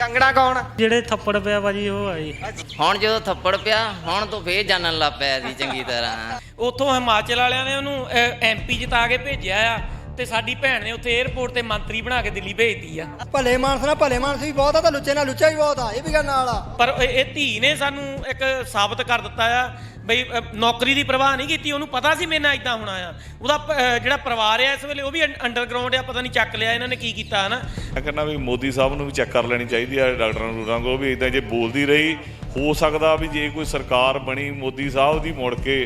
ਕੰਗਣਾ ਕੌਣ ਜਿਹੜੇ ਥੱਪੜ ਪਿਆ ਭਾਜੀ ਉਹ ਆ ਜੀ। ਹੁਣ ਜਦੋਂ ਥੱਪੜ ਪਿਆ ਹੁਣ ਤੋਂ ਫੇਰ ਜਾਣਨ ਲੱਗ ਪਿਆ ਸੀ ਚੰਗੀ ਤਰ੍ਹਾਂ। ਉੱਥੋਂ ਹਿਮਾਚਲ ਵਾਲਿਆਂ ਨੇ ਉਹਨੂੰ MP ਜਿਤਾ ਕੇ ਭੇਜਿਆ ਆ ਤੇ ਸਾਡੀ ਭੈਣ ਨੇ ਉੱਥੇ 에ਅਰਪੋਰਟ ਤੇ ਮੰਤਰੀ ਬਣਾ ਕੇ ਦਿੱਲੀ ਭੇਜਤੀ ਆ। ਭਲੇ ਮਾਨਸ ਨਾਲ ਭਲੇ ਮਾਨਸ ਵੀ ਬਹੁਤ ਆ ਤੇ ਲੁੱਚੇ ਨਾਲ ਲੁੱਚਾ ਵੀ ਬਹੁਤ ਆ, ਇਹ ਵੀ ਗੱਲ ਨਾਲ ਆ। ਪਰ ਇਹ ਧੀ ਨੇ ਸਾਨੂੰ ਇੱਕ ਸਾਬਤ ਕਰ ਦਿੱਤਾ ਆ ਬਈ ਨੌਕਰੀ ਦੀ ਪਰਵਾਹ ਨਹੀਂ ਕੀਤੀ। ਉਹਨੂੰ ਪਤਾ ਸੀ ਮੇਰੇ ਨਾਲ ਇਦਾਂ ਹੋਣਾ ਆ। ਉਹਦਾ ਜਿਹੜਾ ਪਰਿਵਾਰ ਆ ਇਸ ਵੇਲੇ ਉਹ ਵੀ ਅੰਡਰਗਰਾਉਂਡ ਆ, ਪਤਾ ਨਹੀਂ ਚੱਕ ਲਿਆ ਇਹਨਾਂ ਨੇ ਕੀ ਕੀਤਾ ਹਨਾ। ਮੈਂ ਕਹਿੰਦਾ ਵੀ ਮੋਦੀ ਸਾਹਿਬ ਨੂੰ ਵੀ ਚੈੱਕ ਕਰ ਲੈਣੀ ਚਾਹੀਦੀ ਆ ਡਾਕਟਰਾਂ ਕੋਲ ਵੀ ਇਦਾਂ ਜੇ ਬੋਲਦੀ ਰਹੀ ਹੋ ਸਕਦਾ ਵੀ ਜੇ ਕੋਈ ਸਰਕਾਰ ਬਣੀ ਮੋਦੀ ਸਾਹਿਬ ਦੀ ਮੁੜ ਕੇ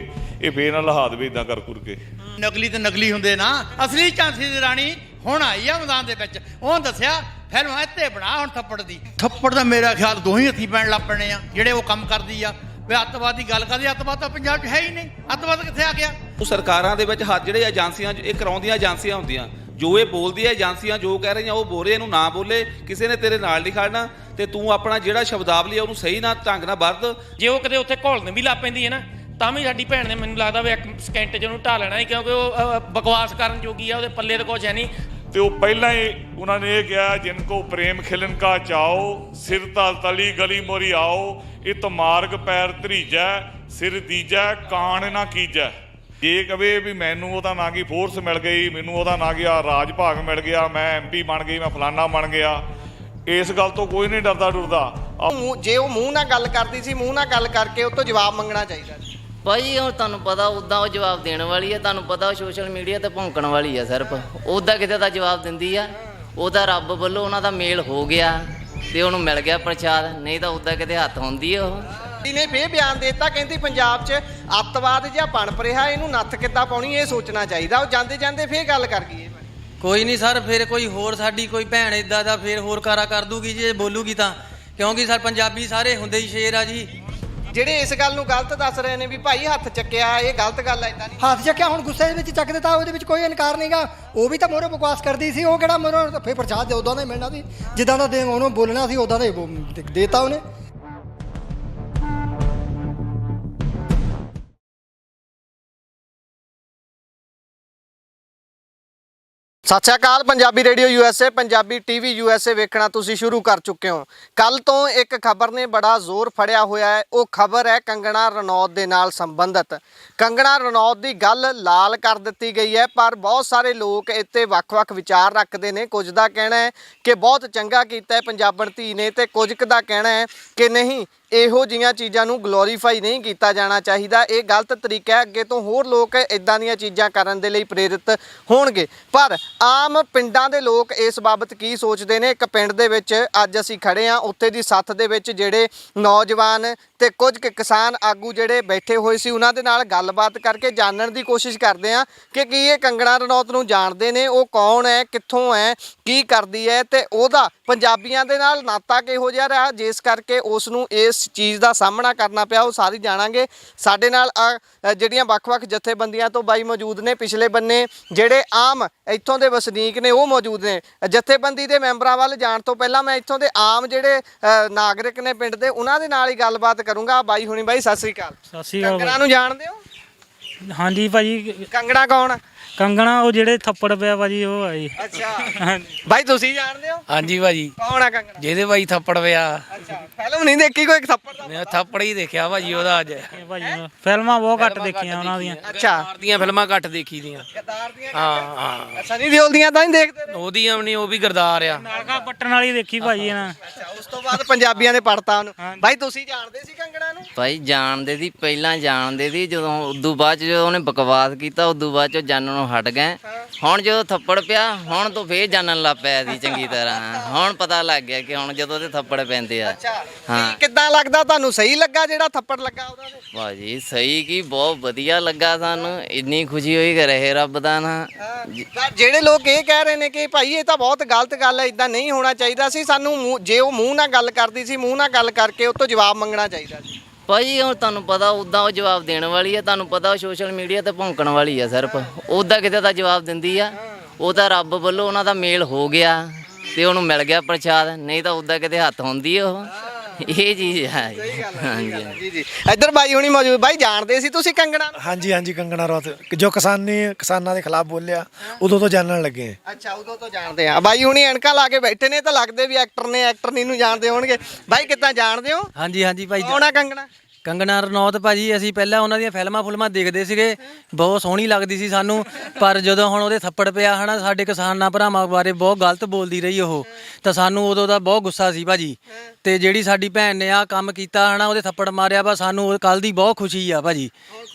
ਇਹ ਫੇਰ ਨਾ ਲਹਾ ਦੇਵੇ ਇਦਾਂ ਕਰ ਕੇ। ਨਕਲੀ ਤੇ ਨਕਲੀ ਹੁੰਦੇ ਨਾ, ਅਸਲੀ ਝਾਂਸੀ ਦੀ ਰਾਣੀ ਹੁਣ ਆਈ ਆ ਮੈਦਾਨ ਦੇ ਵਿੱਚ। ਉਹਨੇ ਦੱਸਿਆ ਫਿਲਮ ਇੱਥੇ ਬਣਾ ਹੁਣ ਥੱਪੜ ਦੀ। ਥੱਪੜ ਦਾ ਮੇਰਾ ਖਿਆਲ ਦੋਹੀਂ ਹੱਥੀ ਪੈਣ ਲੱਗ ਪੈਣੇ ਆ ਜਿਹੜੇ ਉਹ ਕੰਮ ਕਰਦੀ ਆ। ਵੀ ਅੱਤਵਾਦ ਦੀ ਗੱਲ ਕਰਦੀ, ਅੱਤਵਾਦ ਤਾਂ ਪੰਜਾਬ 'ਚ ਹੈ ਹੀ ਨਹੀਂ। ਅੱਤਵਾਦ ਕਿੱਥੇ ਆ ਗਿਆ? ਉਹ ਸਰਕਾਰਾਂ ਦੇ ਵਿੱਚ ਹੱਥ ਜਿਹੜੇ ਏਜੰਸੀਆਂ ਇਹ ਕਰਾਉਂਦੀਆਂ ਏਜੰਸੀਆਂ ਹੁੰਦੀਆਂ, ਜੋ ਇਹ ਬੋਲਦੀ ਹੈ ਏਜੰਸੀਆਂ ਜੋ ਕਹਿ ਰਹੀਆਂ ਉਹ ਬੋਲ ਰਹੇ, ਇਹਨੂੰ ਨਾ ਬੋਲੇ। ਕਿਸੇ ਨੇ ਤੇਰੇ ਨਾਲ ਨਹੀਂ ਖੜਨਾ ਤੇ ਤੂੰ ਆਪਣਾ ਜਿਹੜਾ ਸ਼ਬਦਾਵਲੀ ਆ ਉਹਨੂੰ ਸਹੀ ਨਾ ਢੰਗ ਨਾਲ ਵਰਤ। ਜੇ ਉਹ ਕਿਤੇ ਉੱਥੇ ਘੋਲਣ ਵੀ ਲੱਗ ਪੈਂਦੀ ਹੈ ਨਾ ਤਾਂ ਵੀ ਸਾਡੀ ਭੈਣ ਨੇ ਮੈਨੂੰ ਲੱਗਦਾ ਵੀ 1 ਸਕਿੰਟ 'ਚ ਉਹਨੂੰ ਢਾਹ ਲੈਣਾ ਹੀ, ਕਿਉਂਕਿ ਉਹ ਬਕਵਾਸ ਕਰਨ ਜੋਗੀ ਆ, ਉਹਦੇ ਪੱਲੇ ਤਾਂ ਕੁਛ ਹੈ ਨਹੀਂ। ਤੇ ਉਹ ਪਹਿਲਾਂ ਹੀ ਉਹਨਾਂ ਨੇ ਇਹ ਕਿਹਾ ਜਿਨ ਕੋ ਪ੍ਰੇਮ ਖਿਲਨ ਕਾ ਚਾਓ ਸਿਰ ਤਲੀ ਗਲੀ ਮੋਰੀ ਆਓ ਇਹ ਮਾਰਗ ਪੈਰ ਧਰੀਜੈ ਸਿਰ ਦੀਜੈ ਕਾਣ ਨਾ ਕੀਜੈ। ਜੇ ਕਵੇ ਵੀ ਮੈਨੂੰ ਉਹਦਾ ਨਾ ਕੀ ਫੋਰਸ ਮਿਲ ਗਈ, ਮੈਨੂੰ ਉਹਦਾ ਨਾ ਗਿਆ ਰਾਜ ਭਾਗ ਮਿਲ ਗਿਆ, ਮੈਂ MP ਬਣ ਗਈ, ਮੈਂ ਫਲਾਨਾ ਬਣ ਗਿਆ, ਇਸ ਗੱਲ ਤੋਂ ਕੋਈ ਨਹੀਂ ਡਰਦਾ ਡੁਰਦਾ। ਜੇ ਉਹ ਮੂੰਹ ਨਾਲ ਗੱਲ ਕਰਦੀ ਸੀ, ਮੂੰਹ ਨਾਲ ਗੱਲ ਕਰਕੇ ਉਹ ਤੋਂ ਜਵਾਬ ਮੰਗਣਾ ਚਾਹੀਦਾ। ਭਾਈ ਹੁਣ ਤੁਹਾਨੂੰ ਪਤਾ ਉੱਦਾਂ ਉਹ ਜਵਾਬ ਦੇਣ ਵਾਲੀ ਆ, ਤੁਹਾਨੂੰ ਪਤਾ ਉਹ ਸੋਸ਼ਲ ਮੀਡੀਆ ਤੇ ਭੌਂਕਣ ਵਾਲੀ ਆ ਸਿਰਫ। ਉੱਦਾਂ ਕਿਤੇ ਦਾ ਜਵਾਬ ਦਿੰਦੀ ਆ, ਉਹਦਾ ਰੱਬ ਵੱਲੋਂ ਉਹਨਾਂ ਦਾ ਮੇਲ ਹੋ ਗਿਆ ਤੇ ਉਹਨੂੰ ਮਿਲ ਗਿਆ ਪ੍ਰਸ਼ਾਦ, ਨਹੀਂ ਤਾਂ ਉੱਦਾਂ ਕਿਤੇ ਹੱਥ ਹੁੰਦੀ ਆ। ਉਹ ਨੇ ਫੇਰ ਬਿਆਨ ਦੇ ਦਿੱਤਾ, ਕਹਿੰਦੀ ਪੰਜਾਬ 'ਚ ਅੱਤਵਾਦ ਜਿਹਾ ਪਣਪ ਰਿਹਾ, ਇਹਨੂੰ ਨੱਥ ਕਿੱਦਾਂ ਪਾਉਣੀ ਇਹ ਸੋਚਣਾ ਚਾਹੀਦਾ। ਉਹ ਜਾਂਦੇ ਜਾਂਦੇ ਫੇਰ ਗੱਲ ਕਰ ਗਈ। ਕੋਈ ਨਹੀਂ ਸਰ, ਫਿਰ ਕੋਈ ਹੋਰ ਸਾਡੀ ਕੋਈ ਭੈਣ ਇਦਾਂ ਦਾ ਫਿਰ ਹੋਰ ਕਾਰਾ ਕਰ ਦੂਗੀ ਜੇ ਬੋਲੂਗੀ ਤਾਂ, ਕਿਉਂਕਿ ਸਰ ਪੰਜਾਬੀ ਸਾਰੇ ਹੁੰਦੇ ਹੀ ਸ਼ੇਰ ਆ ਜੀ। ਜਿਹੜੇ ਇਸ ਗੱਲ ਨੂੰ ਗਲਤ ਦੱਸ ਰਹੇ ਨੇ ਵੀ ਭਾਈ ਹੱਥ ਚੱਕਿਆ, ਇਹ ਗਲਤ ਗੱਲ ਆ। ਇਦਾਂ ਨਹੀਂ ਹੱਥ ਚੱਕਿਆ, ਹੁਣ ਗੁੱਸੇ ਦੇ ਵਿੱਚ ਚੱਕ ਦਿੱਤਾ, ਉਹਦੇ ਵਿੱਚ ਕੋਈ ਇਨਕਾਰ ਨਹੀਂਗਾ। ਉਹ ਵੀ ਤਾਂ ਮੋਰੋਂ ਬਕਵਾਸ ਕਰਦੀ ਸੀ, ਉਹ ਕਿਹੜਾ ਮੋਰੋਂ ਫੇਰ ਪ੍ਰਸ਼ਾਦ ਦੇ ਉਦਾਂ ਦਾ ਮਿਲਣਾ ਸੀ, ਜਿੱਦਾਂ ਦਾ ਉਹਨੂੰ ਬੋਲਣਾ ਸੀ ਉਦਾਂ ਦਾ ਦੇਤਾ ਉਹਨੇ। ਸਤਿ ਸ਼੍ਰੀ ਅਕਾਲ। Punjabi radio USA, Punjabi TV USA ਵੇਖਣਾ ਤੁਸੀਂ ਸ਼ੁਰੂ ਕਰ ਚੁੱਕੇ ਹੋ। ਕੱਲ ਤੋਂ ਇੱਕ ਖਬਰ ਨੇ ਬੜਾ ਜ਼ੋਰ ਫੜਿਆ ਹੋਇਆ ਹੈ। ਉਹ ਖਬਰ ਹੈ ਕੰਗਣਾ ਰਣੌਤ ਦੇ ਨਾਲ ਸੰਬੰਧਿਤ। ਕੰਗਣਾ ਰਣੌਤ ਦੀ ਗੱਲ ਲਾਲ ਕਰ ਦਿੱਤੀ ਗਈ ਹੈ, ਪਰ ਬਹੁਤ ਸਾਰੇ ਲੋਕ ਇੱਥੇ ਵੱਖ-ਵੱਖ ਵਿਚਾਰ ਰੱਖਦੇ ਨੇ। ਕੁਝ ਦਾ ਕਹਿਣਾ ਹੈ ਕਿ ਬਹੁਤ ਚੰਗਾ ਕੀਤਾ ਹੈ ਪੰਜਾਬਣ ਧੀ ਨੇ, ਤੇ ਕੁਝ ਦਾ ਕਹਿਣਾ ਹੈ ਕਿ ਨਹੀਂ, ਇਹੋ ਜਿਹੀਆਂ ਚੀਜ਼ਾਂ ਨੂੰ ਗਲੋਰੀਫਾਈ ਨਹੀਂ ਕੀਤਾ ਜਾਣਾ ਚਾਹੀਦਾ, ਇਹ ਗਲਤ ਤਰੀਕਾ ਹੈ। ਅੱਗੇ ਤੋਂ ਹੋਰ ਲੋਕ ਇਦਾਂ ਦੀਆਂ ਚੀਜ਼ਾਂ ਕਰਨ ਦੇ ਲਈ ਪ੍ਰੇਰਿਤ ਹੋਣਗੇ। ਪਰ ਆਮ ਪਿੰਡਾਂ ਦੇ ਲੋਕ ਇਸ ਬਾਬਤ ਕੀ ਸੋਚਦੇ ਨੇ? ਇੱਕ ਪਿੰਡ ਦੇ ਵਿੱਚ ਅੱਜ ਅਸੀਂ ਖੜੇ ਹਾਂ, ਉੱਥੇ ਦੀ ਸੱਥ ਦੇ ਵਿੱਚ ਜਿਹੜੇ ਨੌਜਵਾਨ ਤੇ ਕੁਝ ਕਿਸਾਨ ਆਗੂ ਜਿਹੜੇ ਬੈਠੇ ਹੋਏ ਸੀ, ਉਹਨਾਂ ਦੇ ਨਾਲ ਗੱਲਬਾਤ ਕਰਕੇ ਜਾਣਨ ਦੀ ਕੋਸ਼ਿਸ਼ ਕਰਦੇ ਹਾਂ ਕਿ ਕੀ ਇਹ ਕੰਗਣਾ ਰਣੌਤ ਨੂੰ ਜਾਣਦੇ ਨੇ, ਉਹ ਕੌਣ ਹੈ, ਕਿੱਥੋਂ ਹੈ, ਕੀ ਕਰਦੀ ਹੈ, ਤੇ ਉਹਦਾ ਪੰਜਾਬੀਆਂ ਦੇ ਨਾਲ ਨਾਤਾ ਕਿਹੋ ਜਿਹਾ ਰਿਹਾ ਜਿਸ ਕਰਕੇ ਉਸ ਨੂੰ ਇਸ ਚੀਜ਼ ਦਾ ਸਾਹਮਣਾ ਕਰਨਾ ਪਿਆ। ਉਹ ਸਾਰੀ ਜਾਣਾਂਗੇ। ਸਾਡੇ ਨਾਲ ਜਿਹੜੀਆਂ ਵੱਖ-ਵੱਖ ਜਥੇਬੰਦੀਆਂ ਤੋਂ ਬਾਈ ਮੌਜੂਦ ਨੇ, ਪਿਛਲੇ ਬੰਨੇ ਜਿਹੜੇ ਆਮ ਇੱਥੋਂ ਦੇ ਵਸਨੀਕ ਨੇ ਉਹ ਮੌਜੂਦ ਨੇ। ਜਥੇਬੰਦੀ ਦੇ ਮੈਂਬਰਾਂ ਵੱਲ ਜਾਣ ਤੋਂ ਪਹਿਲਾਂ ਮੈਂ ਇੱਥੋਂ ਦੇ ਆਮ ਜਿਹੜੇ ਨਾਗਰਿਕ ਨੇ ਪਿੰਡ ਦੇ, ਉਹਨਾਂ ਦੇ ਨਾਲ ਹੀ ਗੱਲਬਾਤ ਕਰੂੰਗਾ। ਬਾਈ ਹੁਣੀ, ਬਾਈ ਸਤਿ ਸ੍ਰੀ ਅਕਾਲ। ਸਤਿ ਸ਼੍ਰੀ ਅਕਾਲ। ਕੰਗਣਾ ਨੂੰ ਜਾਣਦੇ ਹੋ? ਹਾਂਜੀ ਭਾਜੀ। ਕੰਗਣਾ ਕੌਣ? ਕੰਗਣਾ ਉਹ ਜਿਹੜੇ ਥੱਪੜ ਪਿਆ ਭਾਜੀ ਉਹ ਆ ਜੀ। ਅੱਛਾ ਬਾਈ, ਤੁਸੀਂ ਜਾਣਦੇ ਹੋ? ਹਾਂਜੀ ਭਾਜੀ। ਕੌਣ ਆ ਕੰਗਣਾ? ਜਿਹਦੇ ਭਾਈ ਥੱਪੜ ਪਿਆ। ਅੱਛਾ, ਫਿਲਮ ਨਹੀਂ ਦੇਖੀ ਕੋਈ ਥੱਪੜ ਦਾ? ਮੈਂ ਥੱਪੜ ਹੀ ਦੇਖਿਆ ਭਾਜੀ ਉਹਦਾ ਅੱਜ। ਭਾਜੀ ਫਿਲਮਾਂ ਬਹੁਤ ਘੱਟ ਦੇਖੀਆਂ ਉਹਨਾਂ ਦੀਆਂ। ਅੱਛਾ, ਦੀਆਂ ਫਿਲਮਾਂ ਘੱਟ ਦੇਖੀ ਦੀਆਂ। ਗਦਾਰ ਦੀਆਂ? ਹਾਂ। ਸਨੀ ਦਿਓਲ ਦੀਆਂ ਤਾਂ ਨਹੀਂ ਦੇਖਦੇ? ਉਹਦੀਆਂ ਵੀ ਨਹੀਂ, ਉਹ ਵੀ ਗਰਦਾਰ ਆ। ਨਾਲਕਾ ਪੱਟਣ ਵਾਲੀ ਦੇਖੀ ਭਾਜੀ ਇਹਨਾਂ। ਅੱਛਾ, ਉਸ ਤੋਂ ਬਾਅਦ ਪੰਜਾਬੀਆਂ ਨੇ ਪੜਤਾ ਉਹਨੂੰ। ਬਾਈ ਤੁਸੀਂ ਜਾਣਦੇ ਸੀ ਕੰਗਣਾ ਨੂੰ? ਭਾਈ ਜਾਣਦੇ ਸੀ, ਪਹਿਲਾਂ ਜਾਣਦੇ ਸੀ, ਜਦੋਂ ਉਦੋਂ ਬਾਅਦ ਜਦੋਂ ਉਹਨੇ ਬਕਵਾਸ ਕੀਤਾ ਉਦੋਂ ਬਾਅਦ ਚ ਜਾਣਨੋਂ ਹਟ ਗਏ। ਹੁਣ ਜਦੋਂ ਥੱਪੜ ਪਿਆ ਹੁਣ ਤੋਂ ਫੇਰ ਜਾਣਨ ਲੱਗ ਪਿਆ ਸੀ ਚੰਗੀ ਤਰ੍ਹਾਂ। ਹੁਣ ਪਤਾ ਲੱਗ ਗਿਆ ਕਿ ਹੁਣ ਜਦੋਂ ਤੇ ਥੱਪੜ ਪੈਂਦੇ ਆ। ਹਾਂ, ਕਿੱਦਾਂ ਲੱਗਦਾ ਤੁਹਾਨੂੰ? ਸਹੀ ਲੱਗਾ ਜਿਹੜਾ ਥੱਪੜ ਲੱਗਾ ਉਹਦਾ? ਭਾਜੀ ਸਹੀ ਕੀ ਬਹੁਤ ਵਧੀਆ ਲੱਗਾ ਸਾਨੂੰ, ਇੰਨੀ ਖੁਸ਼ੀ ਹੋਈ ਕਿ ਰਹੇ ਰੱਬ ਦਾ ਨਾ। ਜਿਹੜੇ ਲੋਕ ਇਹ ਕਹਿ ਰਹੇ ਨੇ ਕਿ ਭਾਈ ਇਹ ਤਾਂ ਬਹੁਤ ਗਲਤ ਗੱਲ ਹੈ, ਇਦਾਂ ਨਹੀਂ ਹੋਣਾ ਚਾਹੀਦਾ ਸੀ, ਸਾਨੂੰ ਜੇ ਉਹ ਮੂੰਹ ਨਾਲ ਗੱਲ ਕਰਦੀ ਸੀ, ਮੂੰਹ ਨਾਲ ਗੱਲ ਕਰਕੇ ਉਹ ਤੋਂ ਜਵਾਬ ਮੰਗਣਾ ਚਾਹੀਦਾ ਸੀ। ਭਾਈ ਹੁਣ ਤੁਹਾਨੂੰ ਪਤਾ ਉੱਦਾਂ ਉਹ ਜਵਾਬ ਦੇਣ ਵਾਲੀ ਆ, ਤੁਹਾਨੂੰ ਪਤਾ ਉਹ ਸੋਸ਼ਲ ਮੀਡੀਆ ਤੇ ਭੌਂਕਣ ਵਾਲੀ ਆ ਸਿਰਫ। ਉੱਦਾਂ ਕਿਤੇ ਦਾ ਜਵਾਬ ਦਿੰਦੀ ਆ, ਉਹਦਾ ਰੱਬ ਵੱਲੋਂ ਉਹਨਾਂ ਦਾ ਮੇਲ ਹੋ ਗਿਆ ਤੇ ਉਹਨੂੰ ਮਿਲ ਗਿਆ ਪ੍ਰਸ਼ਾਦ, ਨਹੀਂ ਤਾਂ ਉੱਦਾਂ ਕਿਤੇ ਹੱਥ ਹੁੰਦੀ ਉਹ। ਇਹ ਚੀਜ਼ ਹੈ ਹਾਂਜੀ ਜੀ ਜੀ ਇੱਧਰ ਬਾਈ ਹੁਣੀ ਮੌਜੂਦ। ਬਾਈ ਜਾਣਦੇ ਸੀ ਤੁਸੀਂ ਕੰਗਣਾ ਨੂੰ? ਹਾਂਜੀ ਹਾਂਜੀ ਕੰਗਣਾ ਰਣੌਤ ਜੋ ਕਿਸਾਨਾਂ ਦੇ ਖਿਲਾਫ ਬੋਲਿਆ ਉਦੋਂ ਤੋਂ ਜਾਣਨ ਲੱਗੇ ਹਾਂ। ਅੱਛਾ ਉਦੋਂ ਤੋਂ ਜਾਣਦੇ ਆ। ਬਾਈ ਹੁਣੀ ਐਨਕਾਂ ਲਾ ਕੇ ਬੈਠੇ ਨੇ ਤਾਂ ਲੱਗਦੇ ਵੀ ਐਕਟਰ ਨੇ, ਐਕਟਰ ਨਹੀਂ ਨੂੰ ਜਾਣਦੇ ਹੋਣਗੇ। ਬਾਈ ਕਿੱਦਾਂ ਜਾਣਦੇ ਹੋ? ਹਾਂਜੀ ਹਾਂਜੀ ਭਾਈ ਕੌਣ ਆ ਕੰਗਣਾ? ਕੰਗਣਾ ਰਣੌਤ ਭਾਜੀ ਅਸੀਂ ਪਹਿਲਾਂ ਉਹਨਾਂ ਦੀਆਂ ਫਿਲਮਾਂ ਦੇਖਦੇ ਸੀਗੇ, ਬਹੁਤ ਸੋਹਣੀ ਲੱਗਦੀ ਸੀ ਸਾਨੂੰ। ਪਰ ਜਦੋਂ ਹੁਣ ਉਹਦੇ ਥੱਪੜ ਪਿਆ ਹਨਾ, ਸਾਡੇ ਕਿਸਾਨਾਂ ਭਰਾਵਾਂ ਬਾਰੇ ਬਹੁਤ ਗਲਤ ਬੋਲਦੀ ਰਹੀ ਉਹ, ਤਾਂ ਸਾਨੂੰ ਉਦੋਂ ਦਾ ਬਹੁਤ ਗੁੱਸਾ ਸੀ ਭਾਜੀ। ਤੇ ਜਿਹੜੀ ਸਾਡੀ ਭੈਣ ਨੇ ਆਹ ਕੰਮ ਕੀਤਾ ਹਨਾ, ਉਹਦੇ ਥੱਪੜ ਮਾਰਿਆ ਵਾ, ਸਾਨੂੰ ਕੱਲ ਦੀ ਬਹੁਤ ਖੁਸ਼ੀ ਆ ਭਾਜੀ।